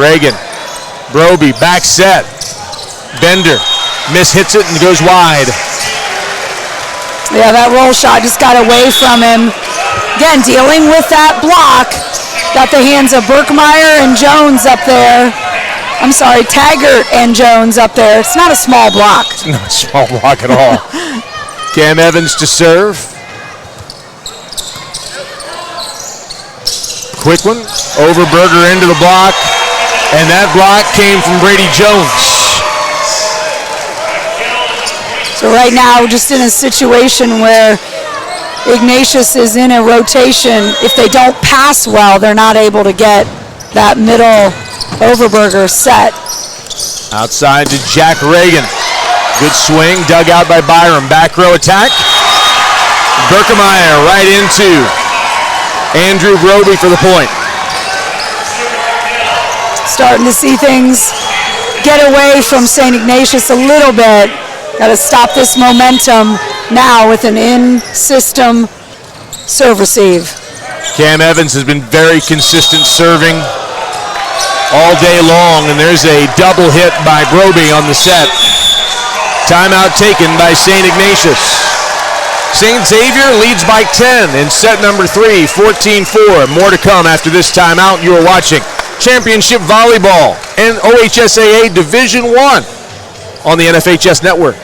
Reagan. Broby, back set. Bender mishits it and goes wide. Yeah, that roll shot just got away from him. Again, dealing with that block. Got the hands of Berkemeyer and Jones up there. I'm sorry, Taggart and Jones up there. It's not a small block. It's not a small block at all. Cam Evans to serve. Quick one. Over Berger into the block. And that block came from Brady Jones. So right now, just in a situation where Ignatius is in a rotation, if they don't pass well, they're not able to get that middle Overberger set. Outside to Jack Reagan. Good swing, dug out by Byram. Back row attack. Berkemeyer right into Andrew Broby for the point. Starting to see things get away from St. Ignatius a little bit. Got to stop this momentum now with an in-system serve receive. Cam Evans has been very consistent serving all day long, and there's a double hit by Broby on the set. Timeout taken by St. Ignatius. St. Xavier leads by 10 in set number 3, 14-4. More to come after this timeout. You are watching Championship Volleyball and OHSAA Division I on the NFHS Network.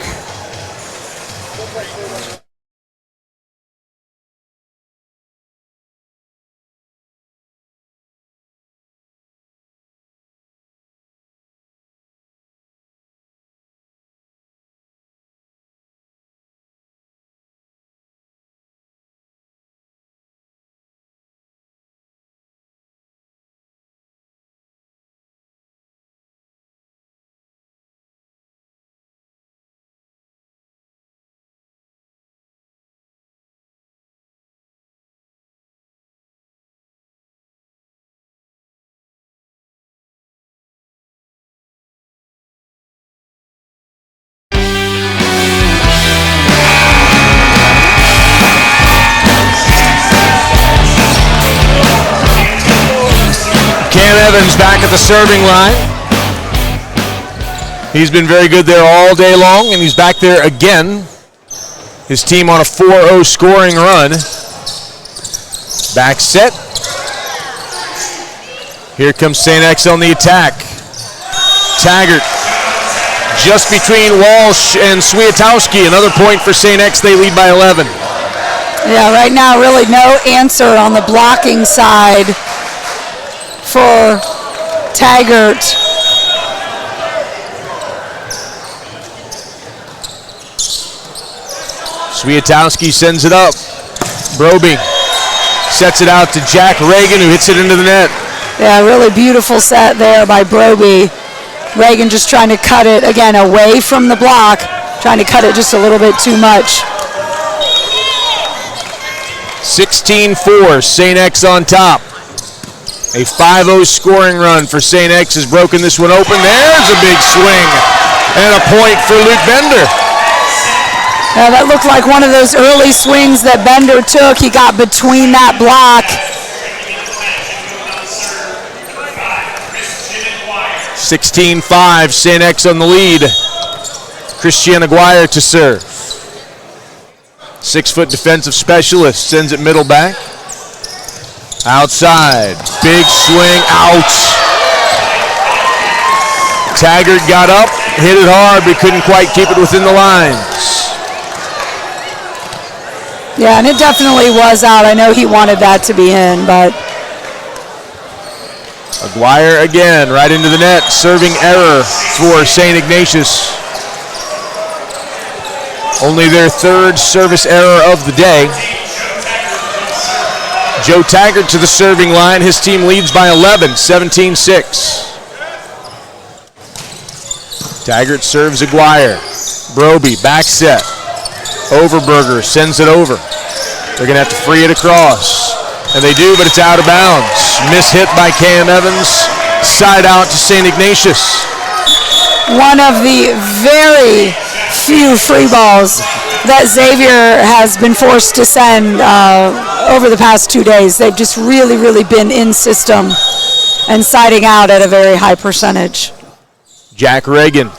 Evans back at the serving line. He's been very good there all day long, and he's back there again. His team on a 4-0 scoring run. Back set. Here comes St. X on the attack. Taggart just between Walsh and Swiatowski. Another point for St. X. They lead by 11. Yeah, right now really no answer on the blocking side for Taggart. Swiatowski sends it up. Broby sets it out to Jack Reagan, who hits it into the net. Yeah, really beautiful set there by Broby. Reagan just trying to cut it, again, away from the block, trying to cut it just a little bit too much. 16-4, St. X on top. A 5-0 scoring run for St. X has broken this one open. There's a big swing and a point for Luke Bender. Now that looked like one of those early swings that Bender took. He got between that block. 16-5, St. X on the lead. Christian Aguirre to serve. 6-foot defensive specialist sends it middle back. Outside, big swing, out. Taggart got up, hit it hard, but couldn't quite keep it within the lines. Yeah, and it definitely was out. I know he wanted that to be in, but... Aguirre again, right into the net. Serving error for St. Ignatius. Only their third service error of the day. Joe Taggart to the serving line. His team leads by 11, 17-6. Taggart serves Aguirre. Broby, back set. Overberger sends it over. They're going to have to free it across. And they do, but it's out of bounds. Miss-hit by Cam Evans. Side out to St. Ignatius. One of the very few free balls that Xavier has been forced to send over the past 2 days. They've just really, really been in system and siding out at a very high percentage. Jack Reagan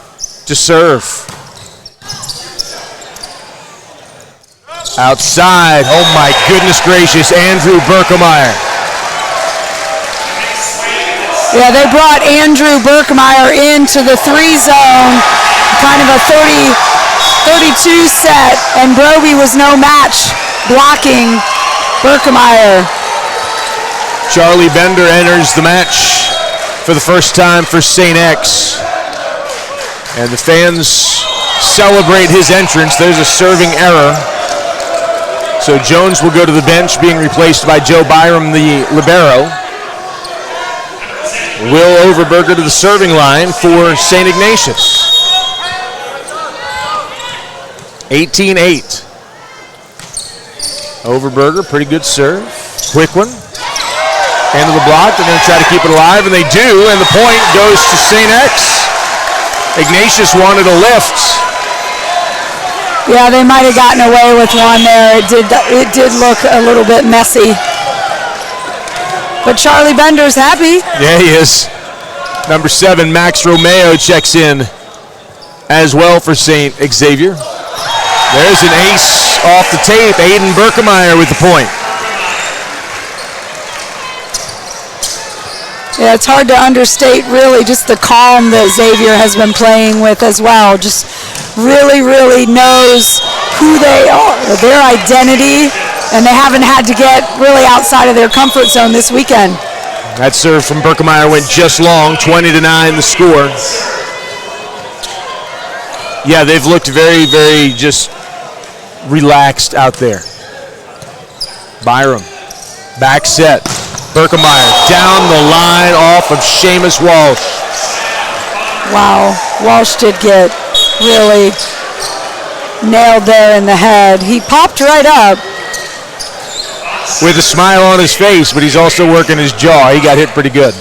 to serve. Outside, oh my goodness gracious, Andrew Berkemeyer. Yeah, they brought Andrew Berkemeyer into the 3-zone, kind of a 30-32 set, and Broby was no match blocking Berkemeyer. Charlie Bender enters the match for the first time for St. X. And the fans celebrate his entrance. There's a serving error. So Jones will go to the bench, being replaced by Joe Byram, the libero. Will Overberger to the serving line for St. Ignatius. 18-8. Overberger, pretty good serve. Quick one. End of the block. They're going to try to keep it alive, and they do, and the point goes to St. X. Ignatius wanted a lift. Yeah, they might have gotten away with one there. It did look a little bit messy. But Charlie Bender's happy. Yeah, he is. Number 7, Max Romeo checks in as well for St. Xavier. There's an ace off the tape. Aiden Berkemeyer with the point. Yeah, it's hard to understate really just the calm that Xavier has been playing with as well. Just really, really knows who they are, their identity, and they haven't had to get really outside of their comfort zone this weekend. That serve from Berkemeyer went just long, 20-9 the score. Yeah, they've looked very, very just relaxed out there. Byram, back set. Berkemeyer down the line off of Seamus Walsh. Wow, Walsh did get really nailed there in the head. He popped right up. With a smile on his face, but he's also working his jaw. He got hit pretty good.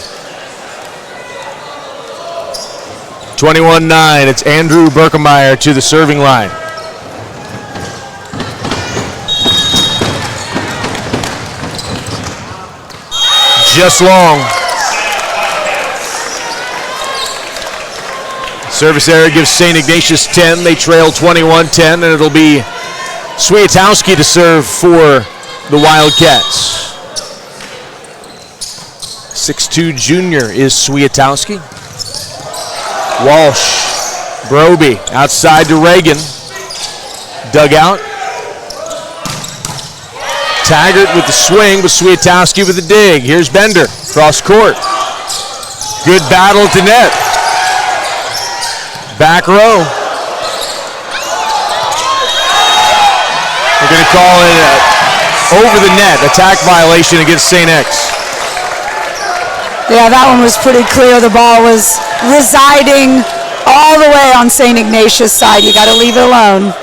21-9, it's Andrew Berkemeyer to the serving line. Just long. Service error gives St. Ignatius 10. They trail 21-10, and it'll be Swiatowski to serve for the Wildcats. 6'2" junior is Swiatowski. Walsh, Broby, outside to Reagan. Dugout. Taggart with the swing, but Swiatowski with the dig. Here's Bender, cross court. Good battle at the net. Back row. They're going to call it over the net, attack violation against St. X. Yeah, that one was pretty clear. The ball was residing all the way on St. Ignatius' side. You got to leave it alone.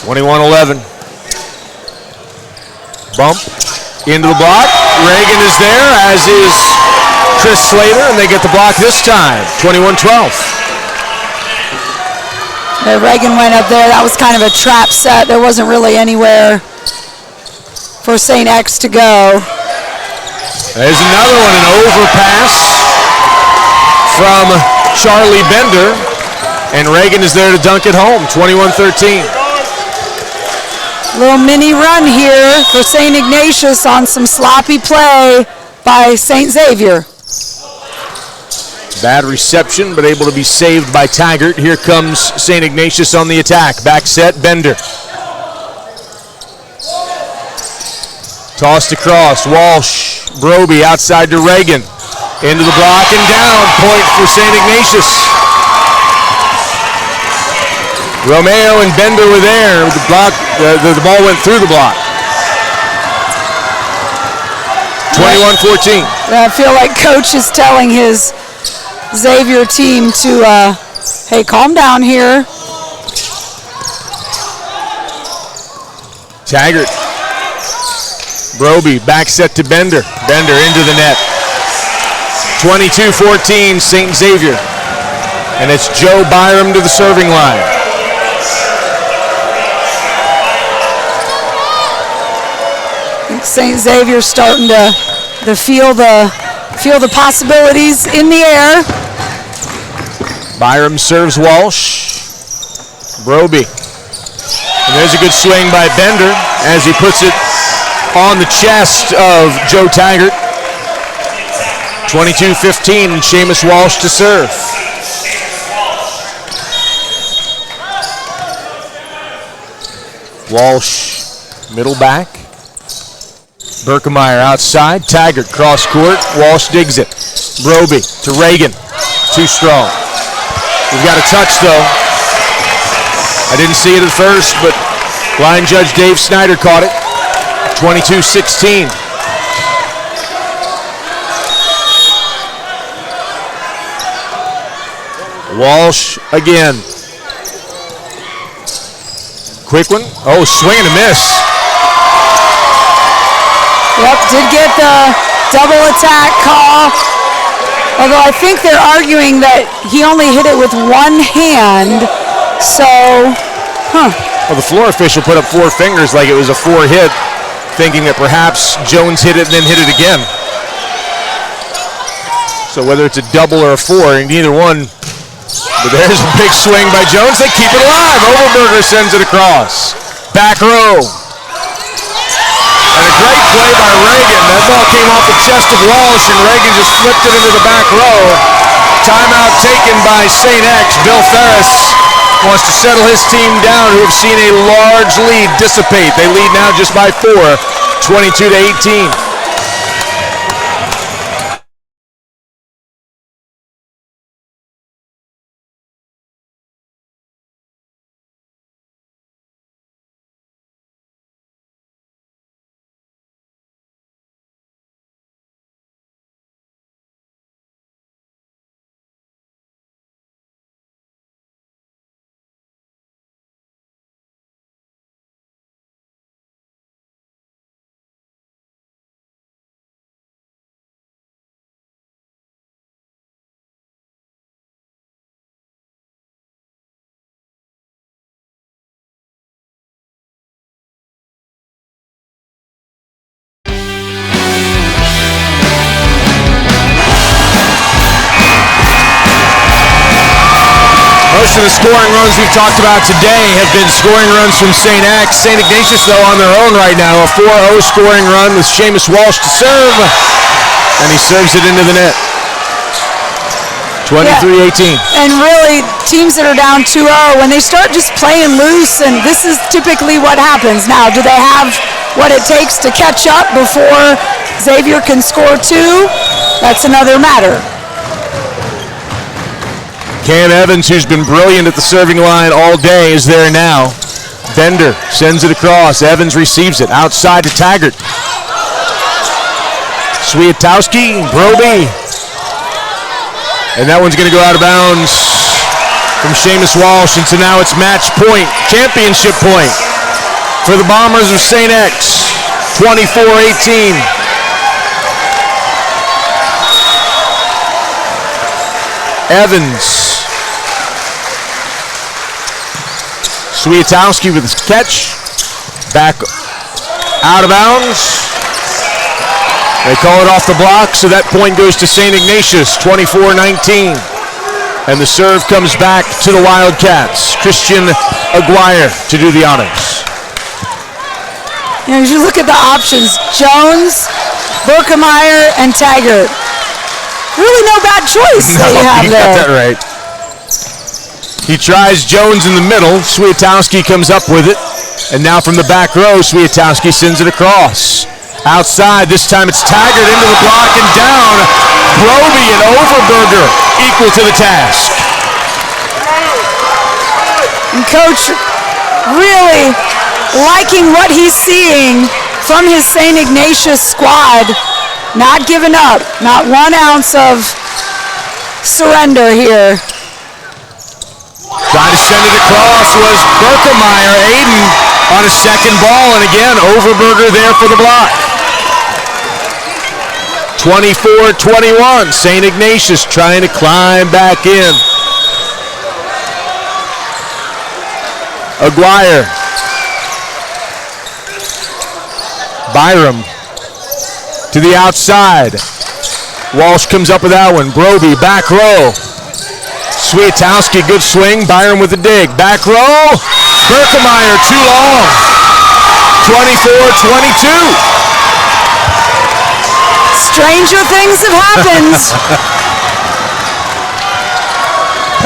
21-11. Bump into the block. Reagan is there, as is Chris Slater, and they get the block this time. 21-12. Reagan went up there. That was kind of a trap set. There wasn't really anywhere for St. X to go. There's another one, an overpass from Charlie Bender, and Reagan is there to dunk it home. 21-13. Little mini run here for St. Ignatius on some sloppy play by St. Xavier. Bad reception, but able to be saved by Taggart. Here comes St. Ignatius on the attack. Back set, Bender. Tossed across, Walsh, Broby outside to Reagan. Into the block and down. Point for St. Ignatius. Romeo and Bender were there. The block, the ball went through the block. 21-14. I feel like coach is telling his Xavier team to, hey, calm down here. Taggart. Broby, back set to Bender. Bender into the net. 22-14, St. Xavier. And it's Joe Byram to the serving line. St. Xavier starting to feel the possibilities in the air. Byram serves Walsh. Broby. And there's a good swing by Bender as he puts it on the chest of Joe Taggart. 22-15 and Seamus Walsh to serve. Walsh, middle back. Berkemeyer outside. Taggart cross court. Walsh digs it. Broby to Reagan. Too strong. We've got a touch though. I didn't see it at first, but line judge Dave Snyder caught it. 22-16. Walsh again. Quick one. Oh, swing and a miss. Yep, did get the double attack call. Although I think they're arguing that he only hit it with one hand. So, Well, the floor official put up 4 fingers like it was a 4 hit, thinking that perhaps Jones hit it and then hit it again. So whether it's a double or a 4, neither one. But there's a big swing by Jones. They keep it alive. Overberger sends it across. Back row. And a great play by Reagan. That ball came off the chest of Walsh, and Reagan just flipped it into the back row. Timeout taken by St. X. Bill Ferris wants to settle his team down, who have seen a large lead dissipate. They lead now just by 4, 22-18. Most of the scoring runs we've talked about today have been scoring runs from St. X. St. Ignatius, though, on their own right now. A 4-0 scoring run with Seamus Walsh to serve. And he serves it into the net. 23-18. And really, teams that are down 2-0, when they start just playing loose, and this is typically what happens. Now, do they have what it takes to catch up before Xavier can score 2? That's another matter. Cam Evans, who's been brilliant at the serving line all day, is there now. Bender sends it across. Evans receives it. Outside to Taggart. Swiatowski, Broby. And that one's going to go out of bounds from Seamus Walsh. And so now it's match point, championship point for the Bombers of St. X. 24-18. Evans. Swiatowski with his catch. Back out of bounds. They call it off the block, so that point goes to St. Ignatius, 24-19. And the serve comes back to the Wildcats. Christian Aguirre to do the honors. You know, as you look at the options, Jones, Berkemeyer, and Taggart. Really no bad choice that you have there. Got that right. He tries Jones in the middle. Swiatowski comes up with it. And now from the back row, Swiatowski sends it across. Outside, this time it's Taggart into the block and down. Broby and Overberger equal to the task. And Coach really liking what he's seeing from his St. Ignatius squad. Not giving up, not 1 ounce of surrender here. Trying to send it across was Berkemeyer. Aiden on a second ball, and again, Overberger there for the block. 24-21, St. Ignatius trying to climb back in. Aguirre. Byram to the outside. Walsh comes up with that one. Broby, back row. Swiatowski, good swing. Byram with the dig. Back row. Berkemeyer, too long. 24-22. Stranger things have happened.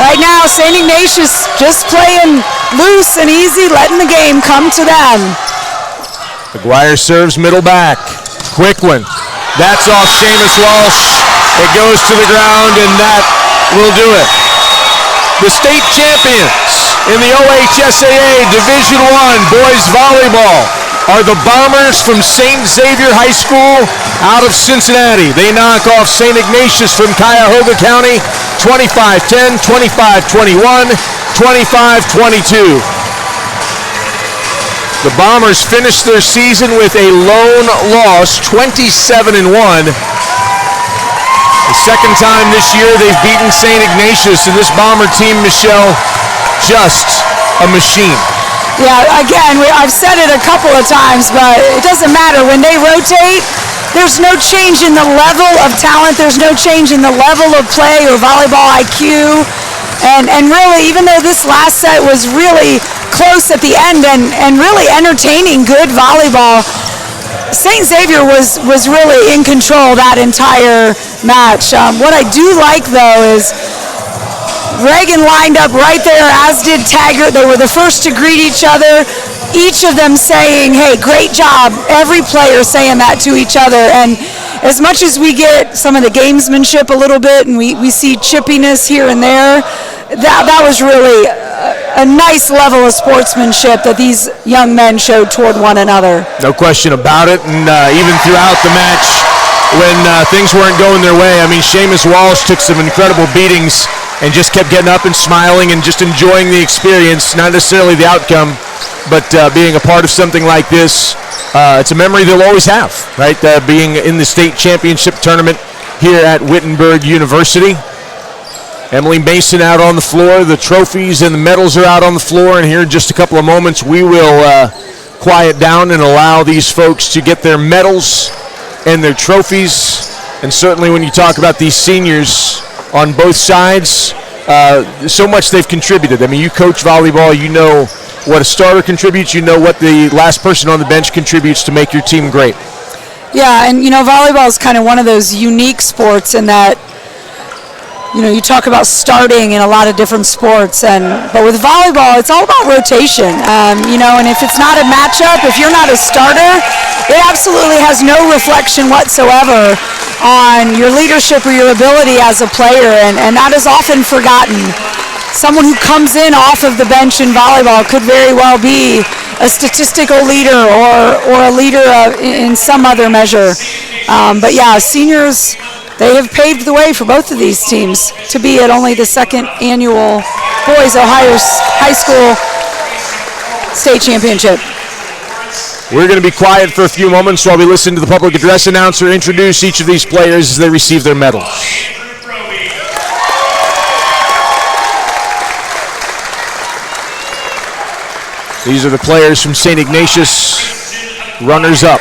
Right now, St. Ignatius just playing loose and easy, letting the game come to them. Aguirre serves middle back. Quick one. That's off Seamus Walsh. It goes to the ground, and that will do it. The state champions in the OHSAA Division I boys volleyball are the Bombers from St. Xavier High School out of Cincinnati. They knock off St. Ignatius from Cuyahoga County 25-10, 25-21, 25-22. The Bombers finished their season with a lone loss, 27-1. The second time this year they've beaten St. Ignatius, and this Bomber team, Michelle, just a machine. Yeah, again, I've said it a couple of times, but it doesn't matter. When they rotate, there's no change in the level of talent. There's no change in the level of play or volleyball IQ. And really, even though this last set was really close at the end and really entertaining good volleyball, St. Xavier was really in control that entire match. What I do like, though, is Reagan lined up right there, as did Taggart. They were the first to greet each other, each of them saying, hey, great job. Every player saying that to each other. And as much as we get some of the gamesmanship a little bit and we see chippiness here and there, that was really a nice level of sportsmanship that these young men showed toward one another. No question about it. And even throughout the match, when things weren't going their way, I mean, Seamus Walsh took some incredible beatings and just kept getting up and smiling and just enjoying the experience, not necessarily the outcome, but being a part of something like this. It's a memory they'll always have, right? Being in the state championship tournament here at Wittenberg University. Emily Mason out on the floor. The trophies and the medals are out on the floor, and here in just a couple of moments we will quiet down and allow these folks to get their medals and their trophies. And certainly when you talk about these seniors on both sides, so much they've contributed. I mean, you coach volleyball, you know what a starter contributes, you know what the last person on the bench contributes to make your team great. Yeah, and volleyball is kind of one of those unique sports in that you talk about starting in a lot of different sports, but with volleyball, it's all about rotation. And if it's not a matchup, if you're not a starter, it absolutely has no reflection whatsoever on your leadership or your ability as a player, and that is often forgotten. Someone who comes in off of the bench in volleyball could very well be a statistical leader or a leader in some other measure. But yeah, seniors, they have paved the way for both of these teams to be at only the second annual Boys Ohio High School State Championship. We're going to be quiet for a few moments while we listen to the public address announcer introduce each of these players as they receive their medals. These are the players from St. Ignatius, runners-up.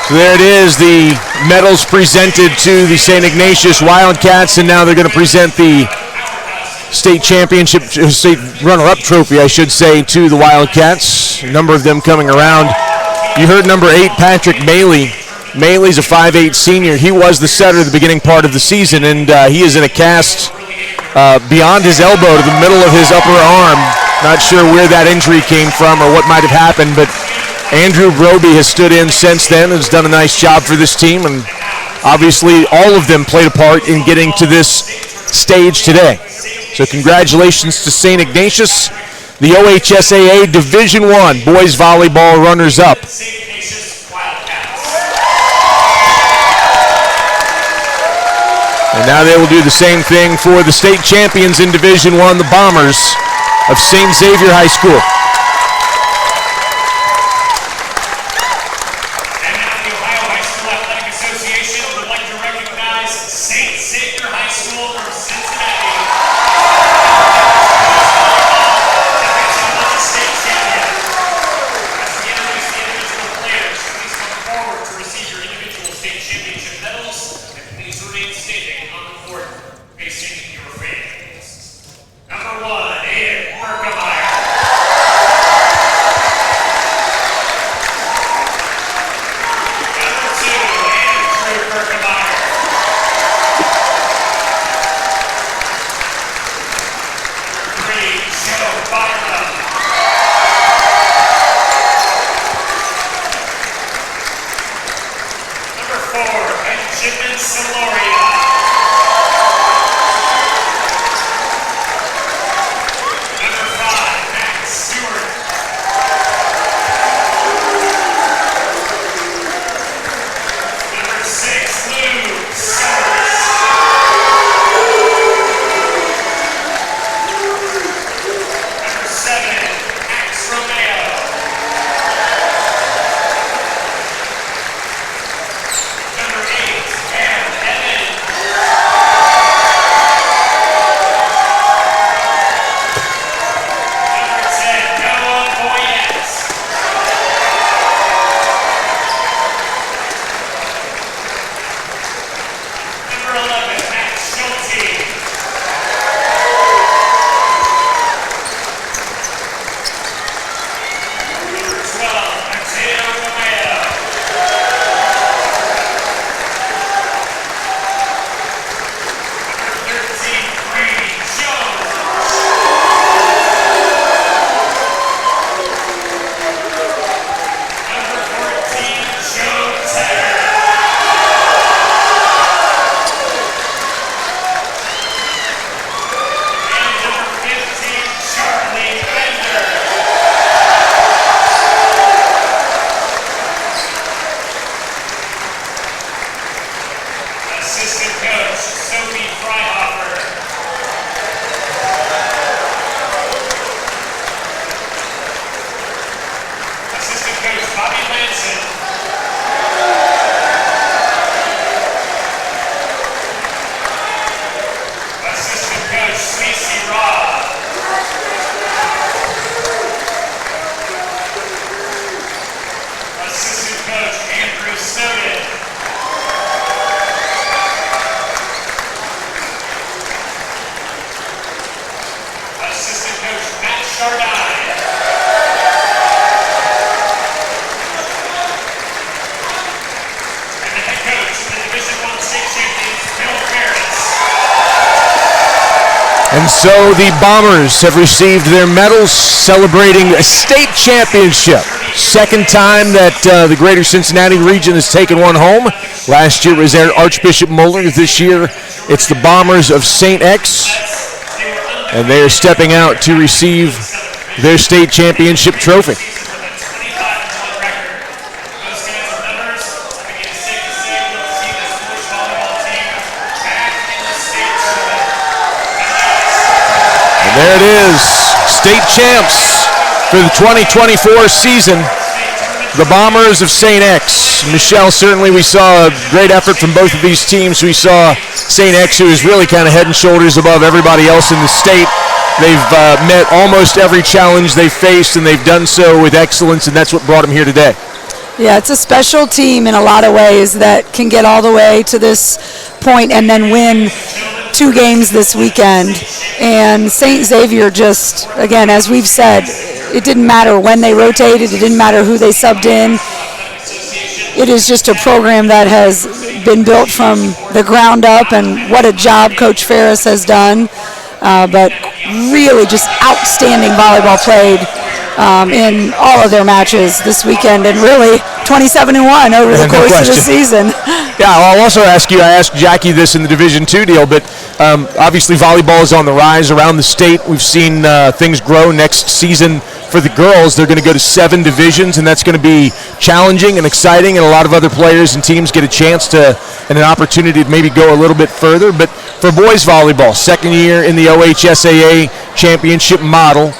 So there it is, the medals presented to the St. Ignatius Wildcats, and now they're going to present the state championship, state runner-up trophy, I should say, to the Wildcats. A number of them coming around. You heard number 8, Patrick Maley. Maley's a 5'8" senior. He was the setter at the beginning part of the season, and he is in a cast beyond his elbow to the middle of his upper arm. Not sure where that injury came from or what might have happened, but Andrew Broby has stood in since then and has done a nice job for this team, and obviously all of them played a part in getting to this stage today. So congratulations to St. Ignatius, the OHSAA Division I boys volleyball runners-up. And now they will do the same thing for the state champions in Division I, the Bombers of St. Xavier High School. St. Xavier High School from Cincinnati. State champion. As we introduce the individual players, please come forward to receive your individual state championship medals, and please remain standing on the court facing your fans. Number 1, Aiden Merkemeyer. coach Bobby Lanson. Assistant coach Stacey Robb. Assistant coach Andrew Snowden. Assistant coach Matt Chardine. And the head coach of the Division I state champions, Bill Ferris. And so the Bombers have received their medals, celebrating a state championship. Second time that the greater Cincinnati region has taken one home. Last year it was Archbishop Moeller. This year it's the Bombers of St. X. And they are stepping out to receive their state championship trophy. And there it is, state champs for the 2024 season, the Bombers of St. X. Michelle, certainly we saw a great effort from both of these teams. We saw St. X, who is really kind of head and shoulders above everybody else in the state. They've met almost every challenge they've faced, and they've done so with excellence, and that's what brought them here today. Yeah, it's a special team in a lot of ways that can get all the way to this point and then win 2 games this weekend. And St. Xavier just, again, as we've said, it didn't matter when they rotated, it didn't matter who they subbed in. It is just a program that has been built from the ground up, and what a job Coach Ferris has done. But really just outstanding volleyball played in all of their matches this weekend, and really 27-1 over the course of the season. Yeah, I'll also ask you, I asked Jackie this in the Division II deal, but obviously volleyball is on the rise around the state. We've seen things grow. Next season for the girls, they're going to go to 7 divisions, and that's going to be challenging and exciting, and a lot of other players and teams get a chance to and an opportunity to maybe go a little bit further. But for boys volleyball, second year in the OHSAA championship model,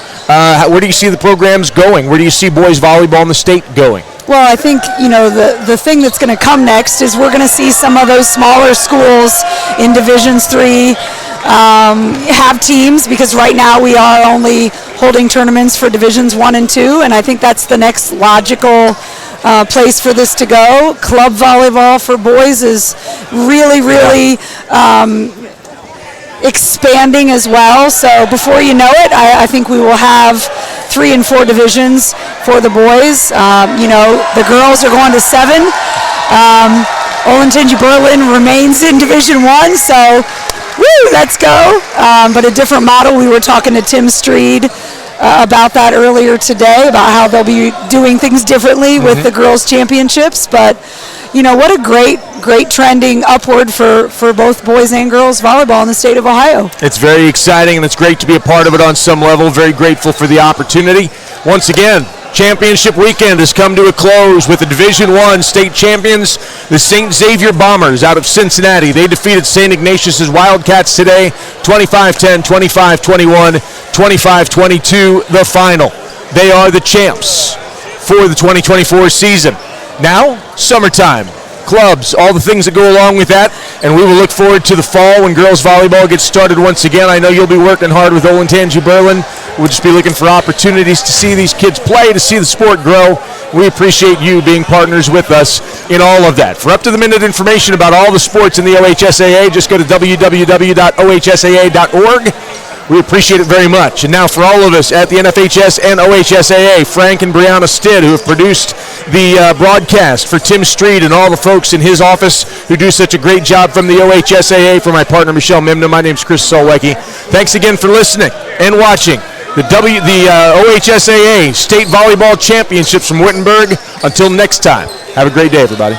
where do you see the programs going? Where do you see boys volleyball in the state going? Well, I think, the thing that's going to come next is we're going to see some of those smaller schools in Divisions 3 have teams, because right now we are only holding tournaments for Divisions 1 and 2, and I think that's the next logical place for this to go. Club volleyball for boys is really expanding as well. So before you know it, I think we will have 3 and 4 divisions for the boys. The girls are going to 7. Olentangy Berlin remains in Division 1, so woo, let's go. But a different model. We were talking to Tim Streed about that earlier today, about how they'll be doing things differently with the girls' championships. But what a great trending upward for both boys and girls volleyball in the state of Ohio. It's very exciting, and it's great to be a part of it on some level. Very grateful for the opportunity. Once again, championship weekend has come to a close with the Division I state champions, the St. Xavier Bombers out of Cincinnati. They defeated St. Ignatius' Wildcats today, 25-10, 25-21, 25-22, the final. They are the champs for the 2024 season. Now, summertime, clubs, all the things that go along with that, and we will look forward to the fall when girls volleyball gets started once again. I know you'll be working hard with Olentangy Berlin. We'll just be looking for opportunities to see these kids play, to see the sport grow. We appreciate you being partners with us in all of that. For up-to-the-minute information about all the sports in the OHSAA, just go to www.ohsaa.org. We appreciate it very much. And now for all of us at the NFHS and OHSAA, Frank and Brianna Stidd, who have produced the broadcast, for Tim Streed and all the folks in his office who do such a great job from the OHSAA, for my partner Michelle Mimna, my name's Chris Solwecki. Thanks again for listening and watching the OHSAA State Volleyball Championships from Wittenberg. Until next time, have a great day, everybody.